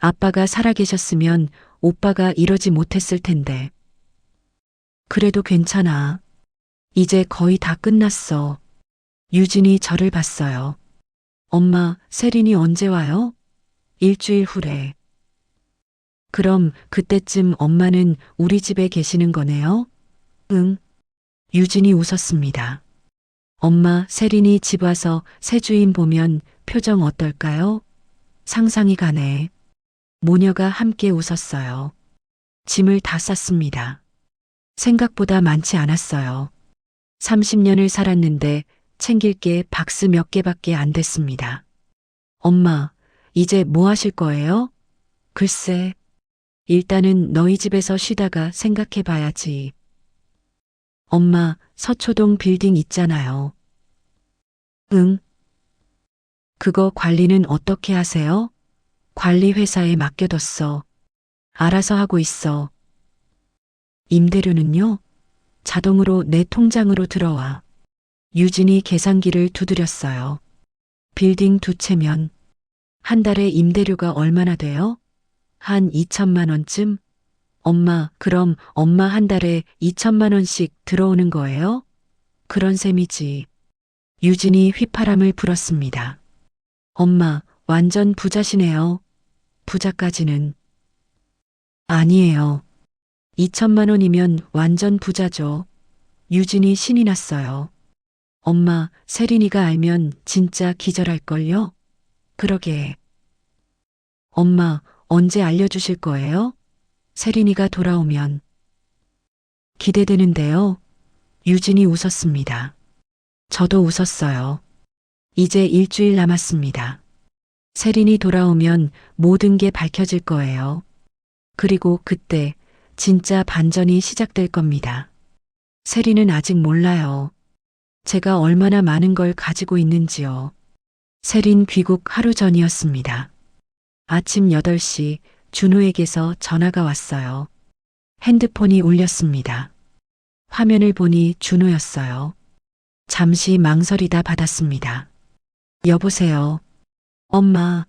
아빠가 살아계셨으면 오빠가 이러지 못했을 텐데. 그래도 괜찮아. 이제 거의 다 끝났어. 유진이 저를 봤어요. 엄마, 세린이 언제 와요? 일주일 후래. 그럼 그때쯤 엄마는 우리 집에 계시는 거네요? 응. 유진이 웃었습니다. 엄마, 세린이 집 와서 새 주인 보면 표정 어떨까요? 상상이 가네. 모녀가 함께 웃었어요. 짐을 다 쌌습니다. 생각보다 많지 않았어요. 30년을 살았는데 챙길 게 박스 몇 개밖에 안 됐습니다. 엄마, 이제 뭐 하실 거예요? 글쎄, 일단은 너희 집에서 쉬다가 생각해 봐야지. 엄마, 서초동 빌딩 있잖아요. 응. 그거 관리는 어떻게 하세요? 관리 회사에 맡겨뒀어. 알아서 하고 있어. 임대료는요? 자동으로 내 통장으로 들어와. 유진이 계산기를 두드렸어요. 빌딩 두 채면 한 달에 임대료가 얼마나 돼요? 한 2천만 원쯤? 엄마, 그럼 엄마 한 달에 2천만 원씩 들어오는 거예요? 그런 셈이지. 유진이 휘파람을 불었습니다. 엄마, 완전 부자시네요. 부자까지는. 아니에요. 2천만 원이면 완전 부자죠. 유진이 신이 났어요. 엄마, 세린이가 알면 진짜 기절할걸요? 그러게. 엄마, 언제 알려주실 거예요? 세린이가 돌아오면. 기대되는데요. 유진이 웃었습니다. 저도 웃었어요. 이제 일주일 남았습니다. 세린이 돌아오면 모든 게 밝혀질 거예요. 그리고 그때 진짜 반전이 시작될 겁니다. 세린은 아직 몰라요. 제가 얼마나 많은 걸 가지고 있는지요. 세린 귀국 하루 전이었습니다. 아침 8시 준호에게서 전화가 왔어요. 핸드폰이 울렸습니다. 화면을 보니 준호였어요. 잠시 망설이다 받았습니다. 여보세요. 엄마.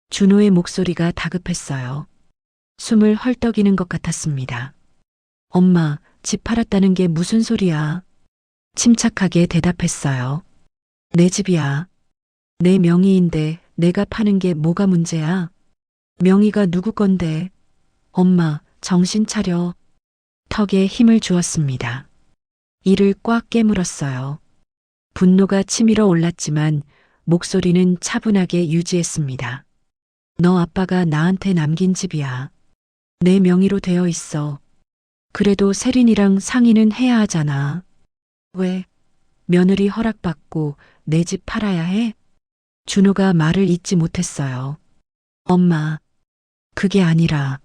준호의 목소리가 다급했어요. 숨을 헐떡이는 것 같았습니다. 엄마, 집 팔았다는 게 무슨 소리야? 침착하게 대답했어요. 내 집이야. 내 명의인데 내가 파는 게 뭐가 문제야? 명의가 누구 건데? 엄마, 정신 차려. 턱에 힘을 주었습니다. 이를 꽉 깨물었어요. 분노가 치밀어 올랐지만 목소리는 차분하게 유지했습니다. 너 아빠가 나한테 남긴 집이야. 내 명의로 되어 있어. 그래도 세린이랑 상의는 해야 하잖아. 왜? 며느리 허락받고 내 집 팔아야 해? 준호가 말을 잇지 못했어요. 엄마, 그게 아니라.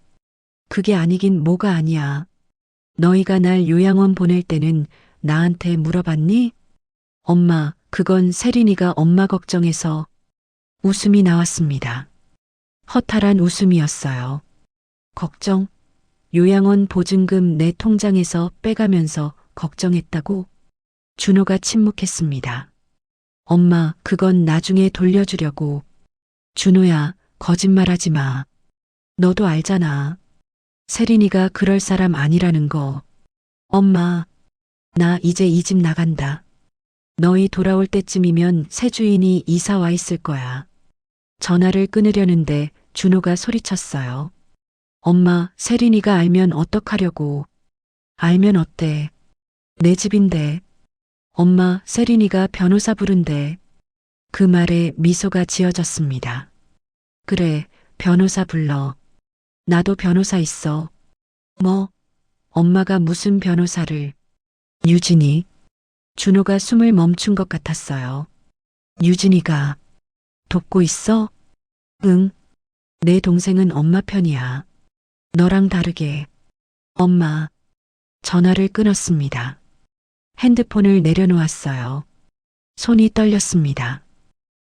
그게 아니긴 뭐가 아니야. 너희가 날 요양원 보낼 때는 나한테 물어봤니? 엄마, 그건 세린이가 엄마 걱정해서. 웃음이 나왔습니다. 허탈한 웃음이었어요. 걱정? 요양원 보증금 내 통장에서 빼가면서 걱정했다고? 준호가 침묵했습니다. 엄마, 그건 나중에 돌려주려고. 준호야, 거짓말하지 마. 너도 알잖아. 세린이가 그럴 사람 아니라는 거. 엄마, 나 이제 이 집 나간다. 너희 돌아올 때쯤이면 새 주인이 이사 와 있을 거야. 전화를 끊으려는데 준호가 소리쳤어요. 엄마, 세린이가 알면 어떡하려고. 알면 어때? 내 집인데. 엄마, 세린이가 변호사 부른대. 그 말에 미소가 지어졌습니다. 그래, 변호사 불러. 나도 변호사 있어. 뭐? 엄마가 무슨 변호사를. 유진이. 준호가 숨을 멈춘 것 같았어요. 유진이가. 돕고 있어? 응. 내 동생은 엄마 편이야. 너랑 다르게. 엄마. 전화를 끊었습니다. 핸드폰을 내려놓았어요. 손이 떨렸습니다.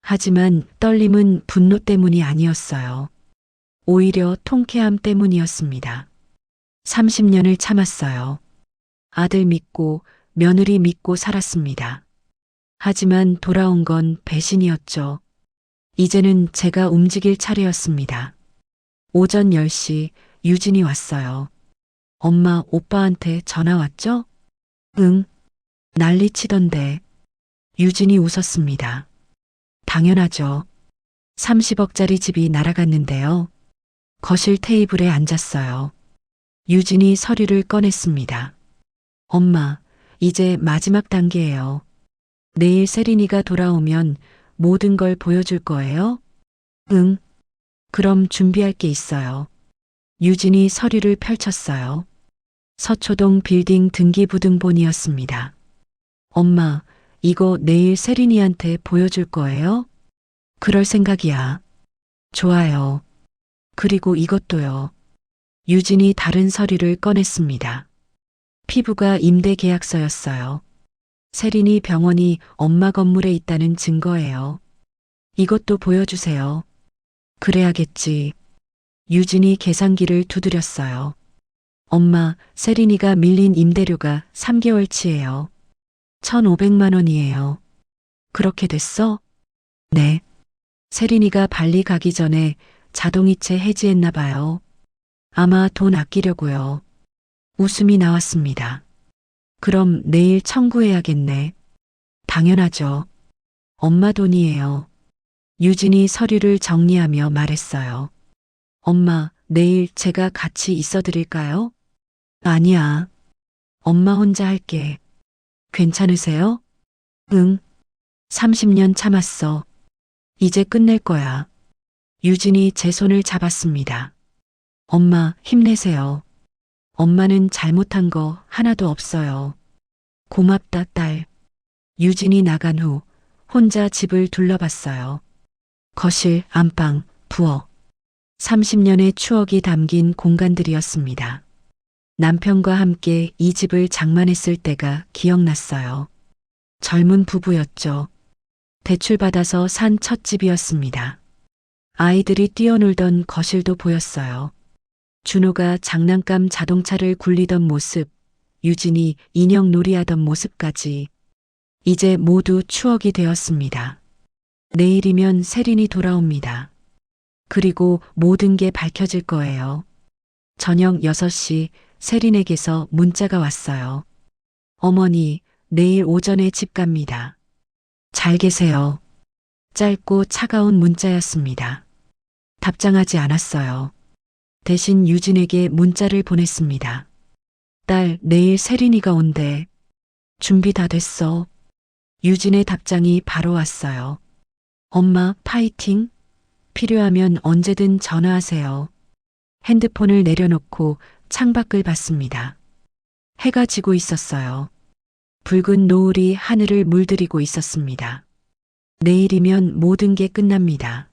하지만 떨림은 분노 때문이 아니었어요. 오히려 통쾌함 때문이었습니다. 30년을 참았어요. 아들 믿고 며느리 믿고 살았습니다. 하지만 돌아온 건 배신이었죠. 이제는 제가 움직일 차례였습니다. 오전 10시 유진이 왔어요. 엄마, 오빠한테 전화 왔죠? 응. 난리치던데. 유진이 웃었습니다. 당연하죠. 30억짜리 집이 날아갔는데요. 거실 테이블에 앉았어요. 유진이 서류를 꺼냈습니다. 엄마, 이제 마지막 단계예요. 내일 세린이가 돌아오면 모든 걸 보여줄 거예요? 응. 그럼 준비할 게 있어요. 유진이 서류를 펼쳤어요. 서초동 빌딩 등기부등본이었습니다. 엄마, 이거 내일 세린이한테 보여줄 거예요? 그럴 생각이야. 좋아요. 그리고 이것도요. 유진이 다른 서류를 꺼냈습니다. 피부가 임대 계약서였어요. 세린이 병원이 엄마 건물에 있다는 증거예요. 이것도 보여주세요. 그래야겠지. 유진이 계산기를 두드렸어요. 엄마, 세린이가 밀린 임대료가 3개월치예요. 1,500만 원이에요. 그렇게 됐어? 네. 세린이가 발리 가기 전에 자동이체 해지했나 봐요. 아마 돈 아끼려고요. 웃음이 나왔습니다. 그럼 내일 청구해야겠네. 당연하죠. 엄마 돈이에요. 유진이 서류를 정리하며 말했어요. 엄마, 내일 제가 같이 있어 드릴까요? 아니야. 엄마 혼자 할게. 괜찮으세요? 응. 30년 참았어. 이제 끝낼 거야. 유진이 제 손을 잡았습니다. 엄마, 힘내세요. 엄마는 잘못한 거 하나도 없어요. 고맙다, 딸. 유진이 나간 후 혼자 집을 둘러봤어요. 거실, 안방, 부엌. 30년의 추억이 담긴 공간들이었습니다. 남편과 함께 이 집을 장만했을 때가 기억났어요. 젊은 부부였죠. 대출받아서 산 첫 집이었습니다. 아이들이 뛰어놀던 거실도 보였어요. 준호가 장난감 자동차를 굴리던 모습, 유진이 인형 놀이하던 모습까지 이제 모두 추억이 되었습니다. 내일이면 세린이 돌아옵니다. 그리고 모든 게 밝혀질 거예요. 저녁 6시 세린에게서 문자가 왔어요. 어머니, 내일 오전에 집 갑니다. 잘 계세요. 짧고 차가운 문자였습니다. 답장하지 않았어요. 대신 유진에게 문자를 보냈습니다. 딸, 내일 세린이가 온대. 준비 다 됐어. 유진의 답장이 바로 왔어요. 엄마, 파이팅. 필요하면 언제든 전화하세요. 핸드폰을 내려놓고 창밖을 봤습니다. 해가 지고 있었어요. 붉은 노을이 하늘을 물들이고 있었습니다. 내일이면 모든 게 끝납니다.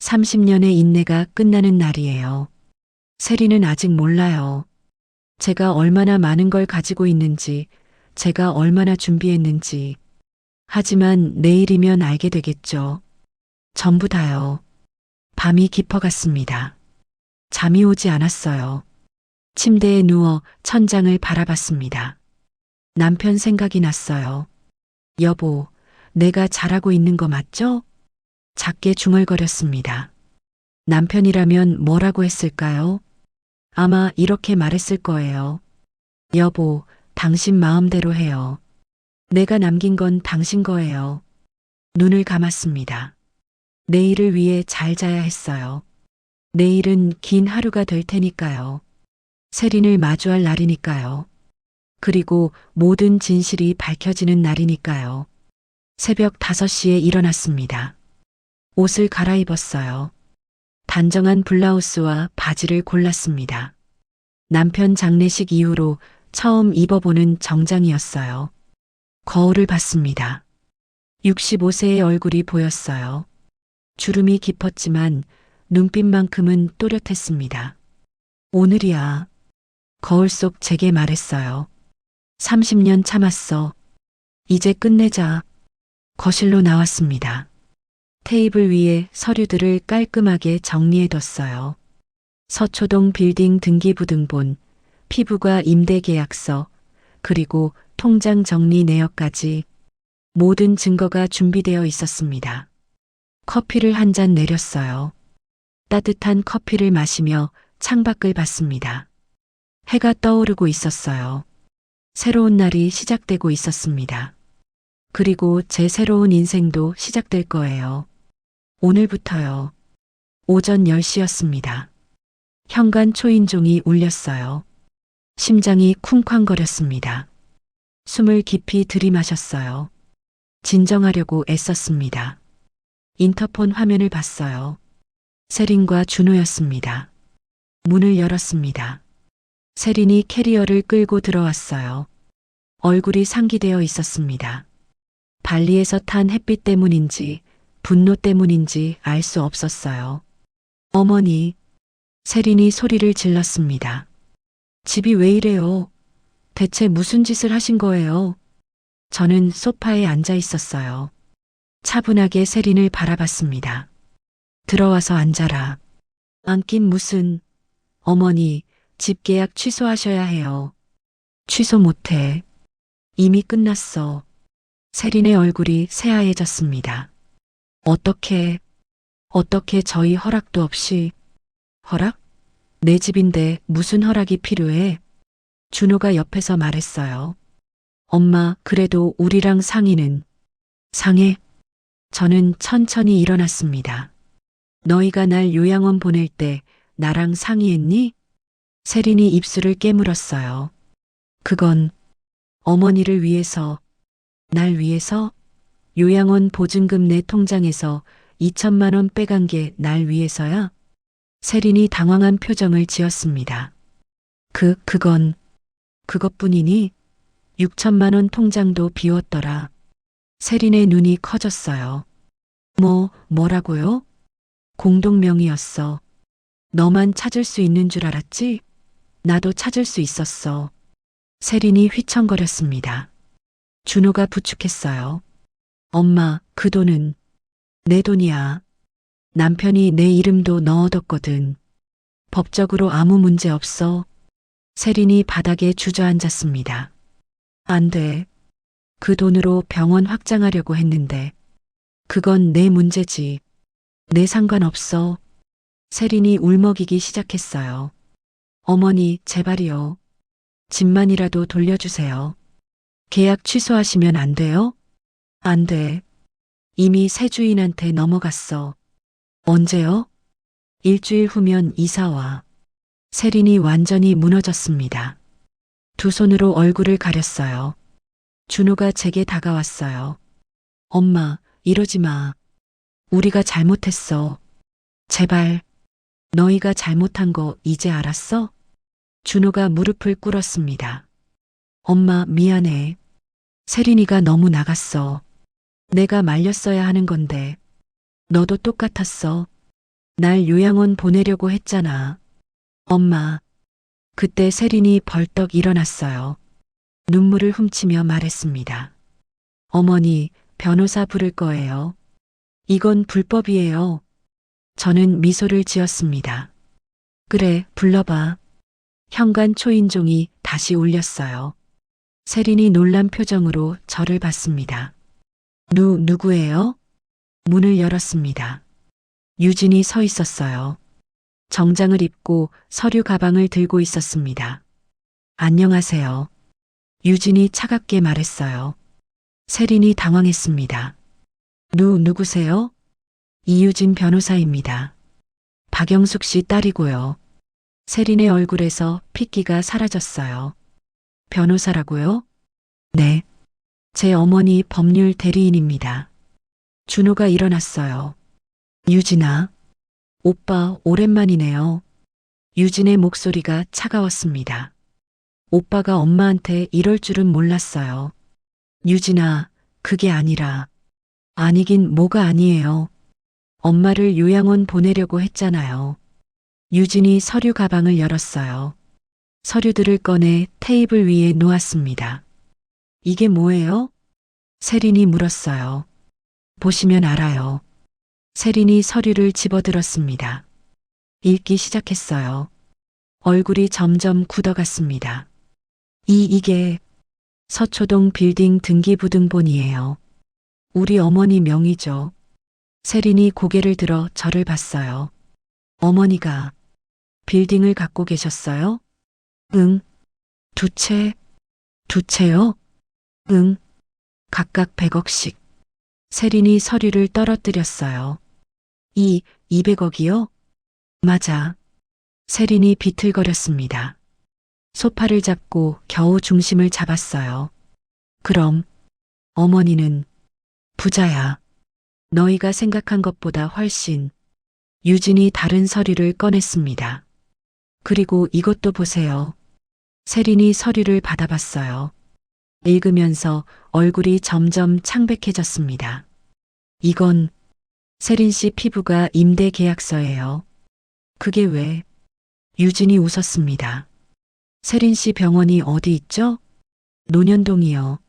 30년의 인내가 끝나는 날이에요. 세리는 아직 몰라요. 제가 얼마나 많은 걸 가지고 있는지, 제가 얼마나 준비했는지. 하지만 내일이면 알게 되겠죠. 전부 다요. 밤이 깊어갔습니다. 잠이 오지 않았어요. 침대에 누워 천장을 바라봤습니다. 남편 생각이 났어요. 여보, 내가 잘하고 있는 거 맞죠? 작게 중얼거렸습니다. 남편이라면 뭐라고 했을까요? 아마 이렇게 말했을 거예요. 여보, 당신 마음대로 해요. 내가 남긴 건 당신 거예요. 눈을 감았습니다. 내일을 위해 잘 자야 했어요. 내일은 긴 하루가 될 테니까요. 세린을 마주할 날이니까요. 그리고 모든 진실이 밝혀지는 날이니까요. 새벽 5시에 일어났습니다. 옷을 갈아입었어요. 단정한 블라우스와 바지를 골랐습니다. 남편 장례식 이후로 처음 입어보는 정장이었어요. 거울을 봤습니다. 65세의 얼굴이 보였어요. 주름이 깊었지만 눈빛만큼은 또렷했습니다. 오늘이야. 거울 속 제게 말했어요. 30년 참았어. 이제 끝내자. 거실로 나왔습니다. 테이블 위에 서류들을 깔끔하게 정리해뒀어요. 서초동 빌딩 등기부등본, 피부과 임대계약서, 그리고 통장 정리 내역까지 모든 증거가 준비되어 있었습니다. 커피를 한 잔 내렸어요. 따뜻한 커피를 마시며 창밖을 봤습니다. 해가 떠오르고 있었어요. 새로운 날이 시작되고 있었습니다. 그리고 제 새로운 인생도 시작될 거예요. 오늘부터요. 오전 10시였습니다. 현관 초인종이 울렸어요. 심장이 쿵쾅거렸습니다. 숨을 깊이 들이마셨어요. 진정하려고 애썼습니다. 인터폰 화면을 봤어요. 세린과 준호였습니다. 문을 열었습니다. 세린이 캐리어를 끌고 들어왔어요. 얼굴이 상기되어 있었습니다. 발리에서 탄 햇빛 때문인지 분노 때문인지 알 수 없었어요. 어머니, 세린이 소리를 질렀습니다. 집이 왜 이래요? 대체 무슨 짓을 하신 거예요? 저는 소파에 앉아 있었어요. 차분하게 세린을 바라봤습니다. 들어와서 앉아라. 앉긴 무슨. 어머니, 집 계약 취소하셔야 해요. 취소 못해. 이미 끝났어. 세린의 얼굴이 새하얘졌습니다. 어떻게 저희 허락도 없이. 허락? 내 집인데 무슨 허락이 필요해? 준호가 옆에서 말했어요. 엄마, 그래도 우리랑 상의는. 상해? 저는 천천히 일어났습니다. 너희가 날 요양원 보낼 때 나랑 상의했니? 세린이 입술을 깨물었어요. 그건 어머니를 위해서, 날 위해서? 요양원 보증금 내 통장에서 2천만 원 빼간 게 날 위해서야? 세린이 당황한 표정을 지었습니다. 그건 그것뿐이니? 6천만 원 통장도 비웠더라. 세린의 눈이 커졌어요. 뭐라고요? 공동명의였어. 너만 찾을 수 있는 줄 알았지? 나도 찾을 수 있었어. 세린이 휘청거렸습니다. 준호가 부축했어요. 엄마, 그 돈은 내 돈이야. 남편이 내 이름도 넣어뒀거든. 법적으로 아무 문제 없어. 세린이 바닥에 주저앉았습니다. 안 돼. 그 돈으로 병원 확장하려고 했는데. 그건 내 문제지. 내 상관없어. 세린이 울먹이기 시작했어요. 어머니, 제발이요. 집만이라도 돌려주세요. 계약 취소하시면 안 돼요? 안 돼. 이미 새 주인한테 넘어갔어. 언제요? 일주일 후면 이사 와. 세린이 완전히 무너졌습니다. 두 손으로 얼굴을 가렸어요. 준호가 제게 다가왔어요. 엄마, 이러지 마. 우리가 잘못했어. 제발. 너희가 잘못한 거 이제 알았어? 준호가 무릎을 꿇었습니다. 엄마, 미안해. 세린이가 너무 나갔어. 내가 말렸어야 하는 건데. 너도 똑같았어. 날 요양원 보내려고 했잖아. 엄마. 그때 세린이 벌떡 일어났어요. 눈물을 훔치며 말했습니다. 어머니, 변호사 부를 거예요. 이건 불법이에요. 저는 미소를 지었습니다. 그래, 불러봐. 현관 초인종이 다시 울렸어요. 세린이 놀란 표정으로 저를 봤습니다. 누구예요? 문을 열었습니다. 유진이 서 있었어요. 정장을 입고 서류 가방을 들고 있었습니다. 안녕하세요. 유진이 차갑게 말했어요. 세린이 당황했습니다. 누구세요? 이유진 변호사입니다. 박영숙 씨 딸이고요. 세린의 얼굴에서 핏기가 사라졌어요. 변호사라고요? 네. 제 어머니 법률 대리인입니다. 준호가 일어났어요. 유진아. 오빠, 오랜만이네요. 유진의 목소리가 차가웠습니다. 오빠가 엄마한테 이럴 줄은 몰랐어요. 유진아, 그게 아니라. 아니긴 뭐가 아니에요. 엄마를 요양원 보내려고 했잖아요. 유진이 서류 가방을 열었어요. 서류들을 꺼내 테이블 위에 놓았습니다. 이게 뭐예요? 세린이 물었어요. 보시면 알아요. 세린이 서류를 집어들었습니다. 읽기 시작했어요. 얼굴이 점점 굳어갔습니다. 이게 서초동 빌딩 등기부등본이에요. 우리 어머니 명의죠. 세린이 고개를 들어 저를 봤어요. 어머니가 빌딩을 갖고 계셨어요? 응. 두 채요? 응. 각각 100억씩. 세린이 서류를 떨어뜨렸어요. 200억이요? 맞아. 세린이 비틀거렸습니다. 소파를 잡고 겨우 중심을 잡았어요. 그럼 어머니는 부자야. 너희가 생각한 것보다 훨씬. 유진이 다른 서류를 꺼냈습니다. 그리고 이것도 보세요. 세린이 서류를 받아봤어요. 읽으면서 얼굴이 점점 창백해졌습니다. 이건 세린 씨 피부가 임대 계약서예요. 그게 왜? 유진이 웃었습니다. 세린 씨 병원이 어디 있죠? 논현동이요.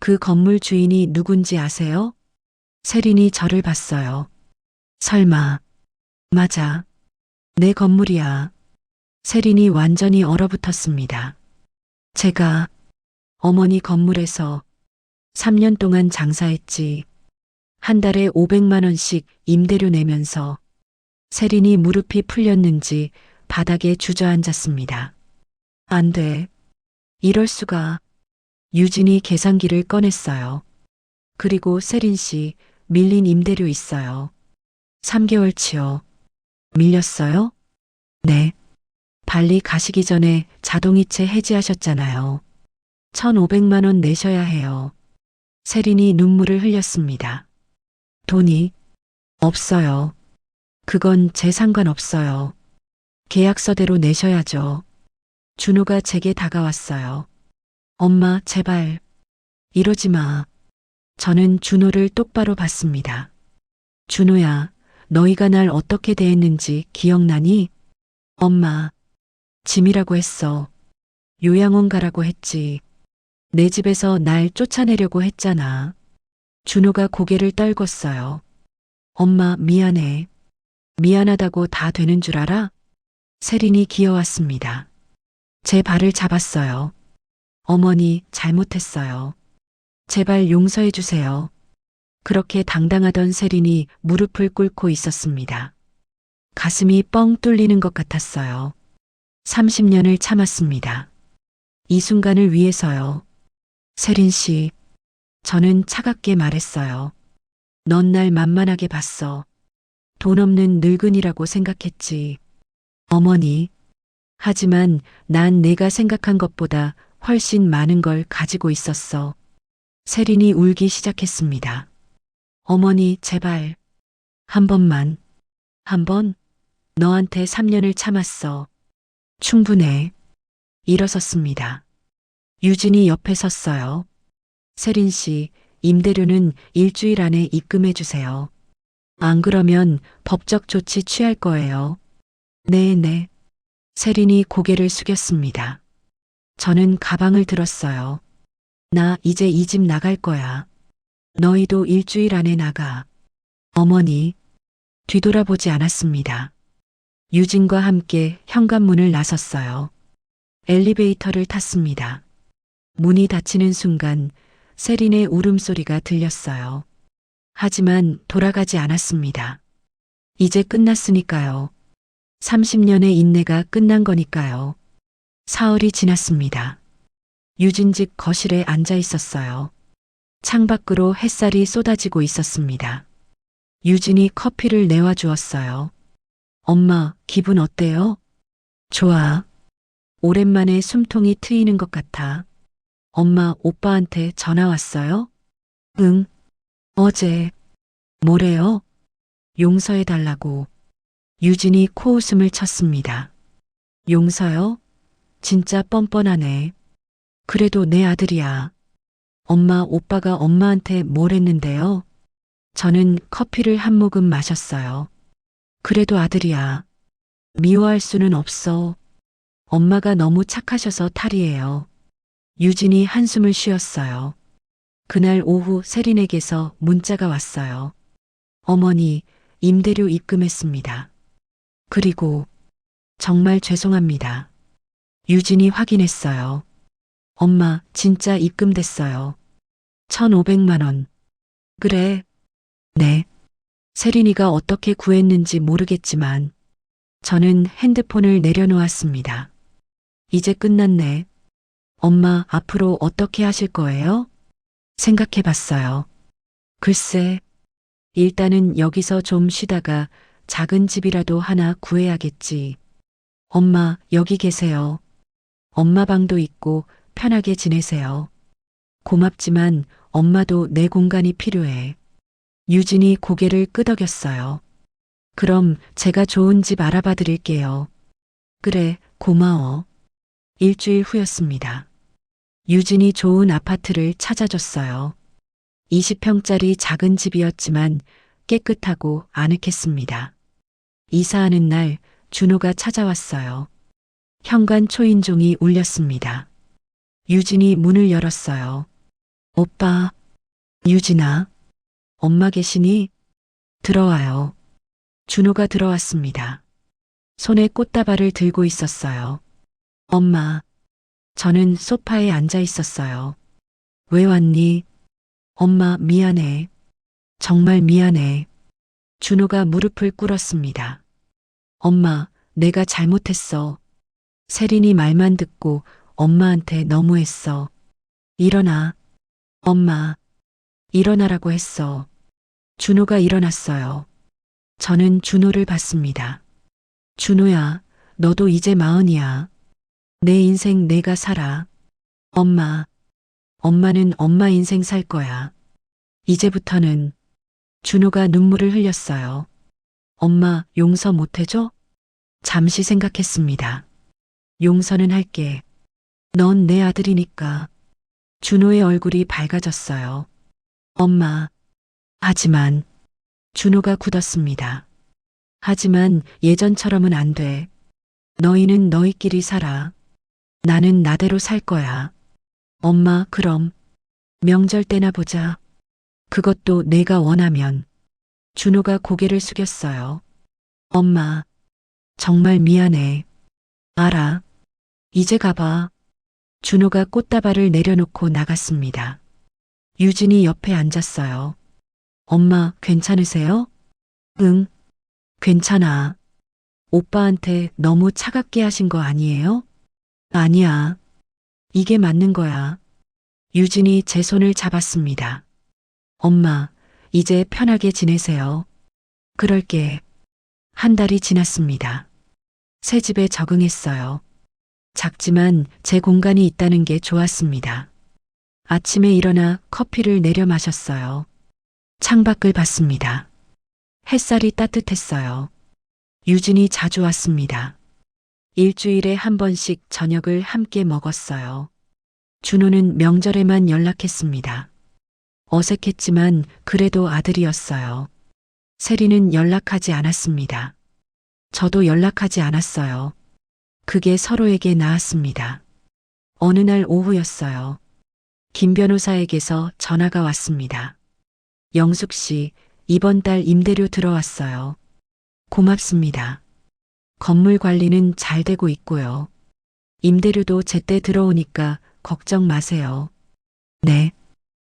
그 건물 주인이 누군지 아세요? 세린이 저를 봤어요. 설마. 맞아. 내 건물이야. 세린이 완전히 얼어붙었습니다. 제가 어머니 건물에서 3년 동안 장사했지. 한 달에 500만 원씩 임대료 내면서 세린이 무릎이 풀렸는지 바닥에 주저앉았습니다. 안 돼. 이럴 수가. 유진이 계산기를 꺼냈어요. 그리고 세린 씨 밀린 임대료 있어요. 3개월치요. 밀렸어요? 네. 발리 가시기 전에 자동이체 해지하셨잖아요. 1,500만 원 내셔야 해요. 세린이 눈물을 흘렸습니다. 돈이 없어요. 그건 제 상관없어요. 계약서대로 내셔야죠. 준호가 제게 다가왔어요. 엄마, 제발. 이러지 마. 저는 준호를 똑바로 봤습니다. 준호야, 너희가 날 어떻게 대했는지 기억나니? 엄마, 짐이라고 했어. 요양원 가라고 했지. 내 집에서 날 쫓아내려고 했잖아. 준호가 고개를 떨궜어요. 엄마, 미안해. 미안하다고 다 되는 줄 알아? 세린이 기어왔습니다. 제 발을 잡았어요. 어머니, 잘못했어요. 제발 용서해 주세요. 그렇게 당당하던 세린이 무릎을 꿇고 있었습니다. 가슴이 뻥 뚫리는 것 같았어요. 30년을 참았습니다. 이 순간을 위해서요. 세린 씨, 저는 차갑게 말했어요. 넌 날 만만하게 봤어. 돈 없는 늙은이라고 생각했지. 어머니. 하지만 난 내가 생각한 것보다 훨씬 많은 걸 가지고 있었어. 세린이 울기 시작했습니다. 어머니, 제발. 한 번만. 한 번? 너한테 3년을 참았어. 충분해. 일어섰습니다. 유진이 옆에 섰어요. 세린 씨, 임대료는 일주일 안에 입금해 주세요. 안 그러면 법적 조치 취할 거예요. 네. 세린이 고개를 숙였습니다. 저는 가방을 들었어요. 나 이제 이 집 나갈 거야. 너희도 일주일 안에 나가. 어머니. 뒤돌아보지 않았습니다. 유진과 함께 현관문을 나섰어요. 엘리베이터를 탔습니다. 문이 닫히는 순간 세린의 울음소리가 들렸어요. 하지만 돌아가지 않았습니다. 이제 끝났으니까요. 30년의 인내가 끝난 거니까요. 사흘이 지났습니다. 유진 집 거실에 앉아 있었어요. 창밖으로 햇살이 쏟아지고 있었습니다. 유진이 커피를 내와 주었어요. 엄마, 기분 어때요? 좋아. 오랜만에 숨통이 트이는 것 같아. 엄마, 오빠한테 전화 왔어요? 응. 어제. 뭐래요? 용서해달라고. 유진이 코웃음을 쳤습니다. 용서요? 진짜 뻔뻔하네. 그래도 내 아들이야. 엄마, 오빠가 엄마한테 뭘 했는데요? 저는 커피를 한 모금 마셨어요. 그래도 아들이야. 미워할 수는 없어. 엄마가 너무 착하셔서 탈이에요. 유진이 한숨을 쉬었어요. 그날 오후 세린에게서 문자가 왔어요. 어머니, 임대료 입금했습니다. 그리고 정말 죄송합니다. 유진이 확인했어요. 엄마, 진짜 입금됐어요. 1,500만 원. 그래. 네. 세린이가 어떻게 구했는지 모르겠지만 저는 핸드폰을 내려놓았습니다. 이제 끝났네. 엄마, 앞으로 어떻게 하실 거예요? 생각해 봤어요. 글쎄, 일단은 여기서 좀 쉬다가 작은 집이라도 하나 구해야겠지. 엄마, 여기 계세요. 엄마 방도 있고 편하게 지내세요. 고맙지만 엄마도 내 공간이 필요해. 유진이 고개를 끄덕였어요. 그럼 제가 좋은 집 알아봐 드릴게요. 그래, 고마워. 일주일 후였습니다. 유진이 좋은 아파트를 찾아줬어요. 20평짜리 작은 집이었지만 깨끗하고 아늑했습니다. 이사하는 날 준호가 찾아왔어요. 현관 초인종이 울렸습니다. 유진이 문을 열었어요. 오빠, 유진아, 엄마 계시니? 들어와요. 준호가 들어왔습니다. 손에 꽃다발을 들고 있었어요. 엄마, 저는 소파에 앉아 있었어요. 왜 왔니? 엄마, 미안해. 정말 미안해. 준호가 무릎을 꿇었습니다. 엄마, 내가 잘못했어. 세린이 말만 듣고 엄마한테 너무했어. 일어나. 엄마, 일어나라고 했어. 준호가 일어났어요. 저는 준호를 봤습니다. 준호야, 너도 이제 40이야. 내 인생 내가 살아. 엄마, 엄마는 엄마 인생 살 거야. 이제부터는. 준호가 눈물을 흘렸어요. 엄마, 용서 못 해줘? 잠시 생각했습니다. 용서는 할게. 넌 내 아들이니까. 준호의 얼굴이 밝아졌어요. 엄마, 하지만. 준호가 굳었습니다. 하지만 예전처럼은 안 돼. 너희는 너희끼리 살아. 나는 나대로 살 거야. 엄마, 그럼 명절 때나 보자. 그것도 내가 원하면. 준호가 고개를 숙였어요. 엄마, 정말 미안해. 알아. 이제 가봐. 준호가 꽃다발을 내려놓고 나갔습니다. 유진이 옆에 앉았어요. 엄마, 괜찮으세요? 응, 괜찮아. 오빠한테 너무 차갑게 하신 거 아니에요? 아니야. 이게 맞는 거야. 유진이 제 손을 잡았습니다. 엄마, 이제 편하게 지내세요. 그럴게. 한 달이 지났습니다. 새 집에 적응했어요. 작지만 제 공간이 있다는 게 좋았습니다. 아침에 일어나 커피를 내려 마셨어요. 창밖을 봤습니다. 햇살이 따뜻했어요. 유진이 자주 왔습니다. 일주일에 한 번씩 저녁을 함께 먹었어요. 준호는 명절에만 연락했습니다. 어색했지만 그래도 아들이었어요. 세리는 연락하지 않았습니다. 저도 연락하지 않았어요. 그게 서로에게 나았습니다. 어느 날 오후였어요. 김 변호사에게서 전화가 왔습니다. 영숙 씨, 이번 달 임대료 들어왔어요. 고맙습니다. 건물 관리는 잘 되고 있고요. 임대료도 제때 들어오니까 걱정 마세요. 네,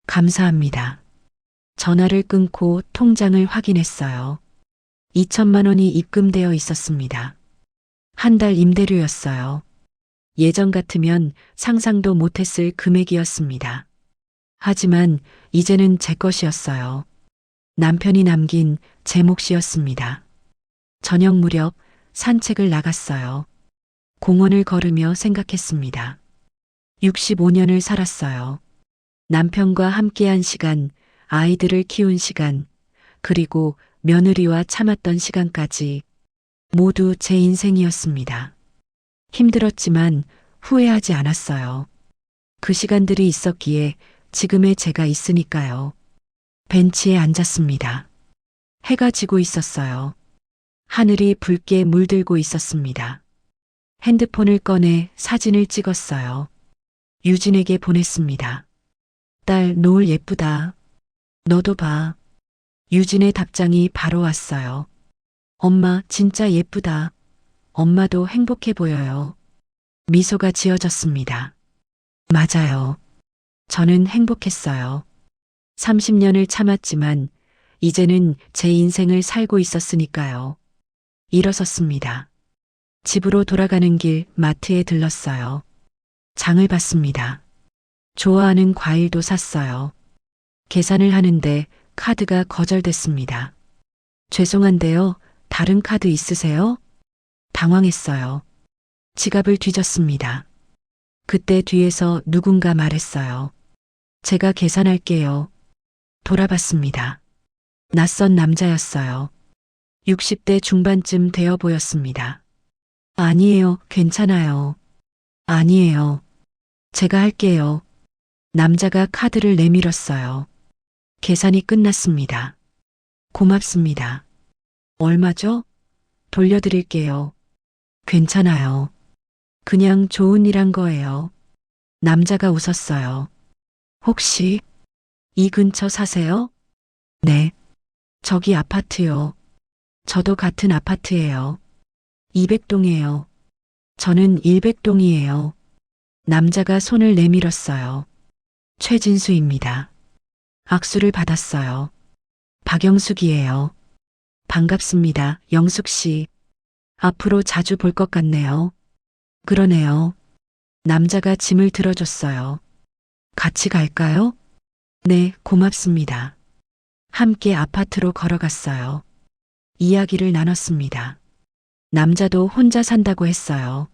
감사합니다. 전화를 끊고 통장을 확인했어요. 2천만 원이 입금되어 있었습니다. 한 달 임대료였어요. 예전 같으면 상상도 못했을 금액이었습니다. 하지만 이제는 제 것이었어요. 남편이 남긴 제 몫이었습니다. 저녁 무렵 산책을 나갔어요. 공원을 걸으며 생각했습니다. 65년을 살았어요. 남편과 함께한 시간, 아이들을 키운 시간, 그리고 며느리와 참았던 시간까지 모두 제 인생이었습니다. 힘들었지만 후회하지 않았어요. 그 시간들이 있었기에 지금의 제가 있으니까요. 벤치에 앉았습니다. 해가 지고 있었어요. 하늘이 붉게 물들고 있었습니다. 핸드폰을 꺼내 사진을 찍었어요. 유진에게 보냈습니다. 딸, 노을 예쁘다. 너도 봐. 유진의 답장이 바로 왔어요. 엄마, 진짜 예쁘다. 엄마도 행복해 보여요. 미소가 지어졌습니다. 맞아요. 저는 행복했어요. 30년을 참았지만 이제는 제 인생을 살고 있었으니까요. 일어섰습니다. 집으로 돌아가는 길 마트에 들렀어요. 장을 봤습니다. 좋아하는 과일도 샀어요. 계산을 하는데 카드가 거절됐습니다. 죄송한데요. 다른 카드 있으세요? 당황했어요. 지갑을 뒤졌습니다. 그때 뒤에서 누군가 말했어요. 제가 계산할게요. 돌아봤습니다. 낯선 남자였어요. 60대 중반쯤 되어 보였습니다. 아니에요, 괜찮아요. 아니에요. 제가 할게요. 남자가 카드를 내밀었어요. 계산이 끝났습니다. 고맙습니다. 얼마죠? 돌려드릴게요. 괜찮아요. 그냥 좋은 일 한 거예요. 남자가 웃었어요. 혹시 이 근처 사세요? 네. 저기 아파트요. 저도 같은 아파트예요. 200동이에요. 저는 100동이에요. 남자가 손을 내밀었어요. 최진수입니다. 악수를 받았어요. 박영숙이에요. 반갑습니다, 영숙 씨. 앞으로 자주 볼 것 같네요. 그러네요. 남자가 짐을 들어줬어요. 같이 갈까요? 네, 고맙습니다. 함께 아파트로 걸어갔어요. 이야기를 나눴습니다. 남자도 혼자 산다고 했어요.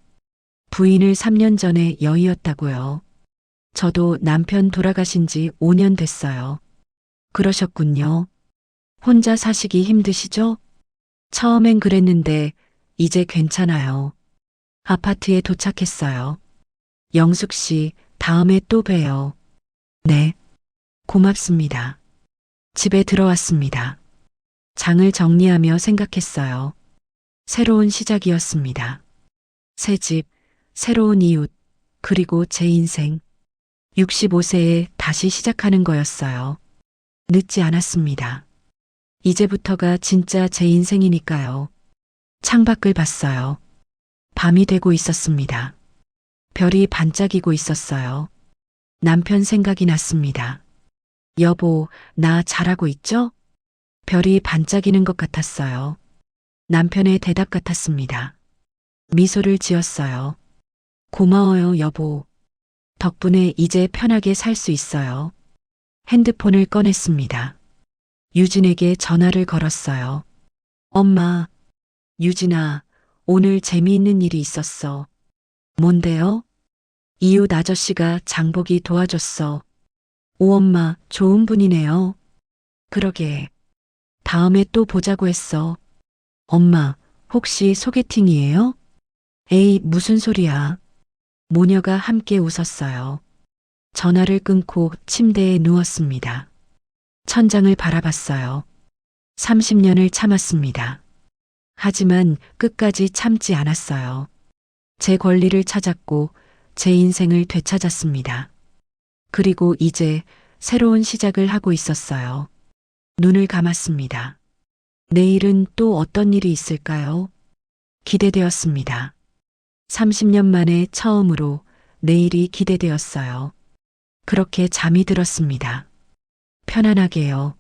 부인을 3년 전에 여의었다고요. 저도 남편 돌아가신 지 5년 됐어요. 그러셨군요. 혼자 사시기 힘드시죠? 처음엔 그랬는데 이제 괜찮아요. 아파트에 도착했어요. 영숙 씨, 다음에 또 봬요. 네. 고맙습니다. 집에 들어왔습니다. 장을 정리하며 생각했어요. 새로운 시작이었습니다. 새 집, 새로운 이웃, 그리고 제 인생. 65세에 다시 시작하는 거였어요. 늦지 않았습니다. 이제부터가 진짜 제 인생이니까요. 창밖을 봤어요. 밤이 되고 있었습니다. 별이 반짝이고 있었어요. 남편 생각이 났습니다. 여보, 나 잘하고 있죠? 별이 반짝이는 것 같았어요. 남편의 대답 같았습니다. 미소를 지었어요. 고마워요, 여보. 덕분에 이제 편하게 살 수 있어요. 핸드폰을 꺼냈습니다. 유진에게 전화를 걸었어요. 엄마, 유진아, 오늘 재미있는 일이 있었어. 뭔데요? 이웃 아저씨가 장보기 도와줬어. 오, 엄마, 좋은 분이네요. 그러게. 다음에 또 보자고 했어. 엄마, 혹시 소개팅이에요? 에이, 무슨 소리야. 모녀가 함께 웃었어요. 전화를 끊고 침대에 누웠습니다. 천장을 바라봤어요. 30년을 참았습니다. 하지만 끝까지 참지 않았어요. 제 권리를 찾았고 제 인생을 되찾았습니다. 그리고 이제 새로운 시작을 하고 있었어요. 눈을 감았습니다. 내일은 또 어떤 일이 있을까요? 기대되었습니다. 30년 만에 처음으로 내일이 기대되었어요. 그렇게 잠이 들었습니다. 편안하게요.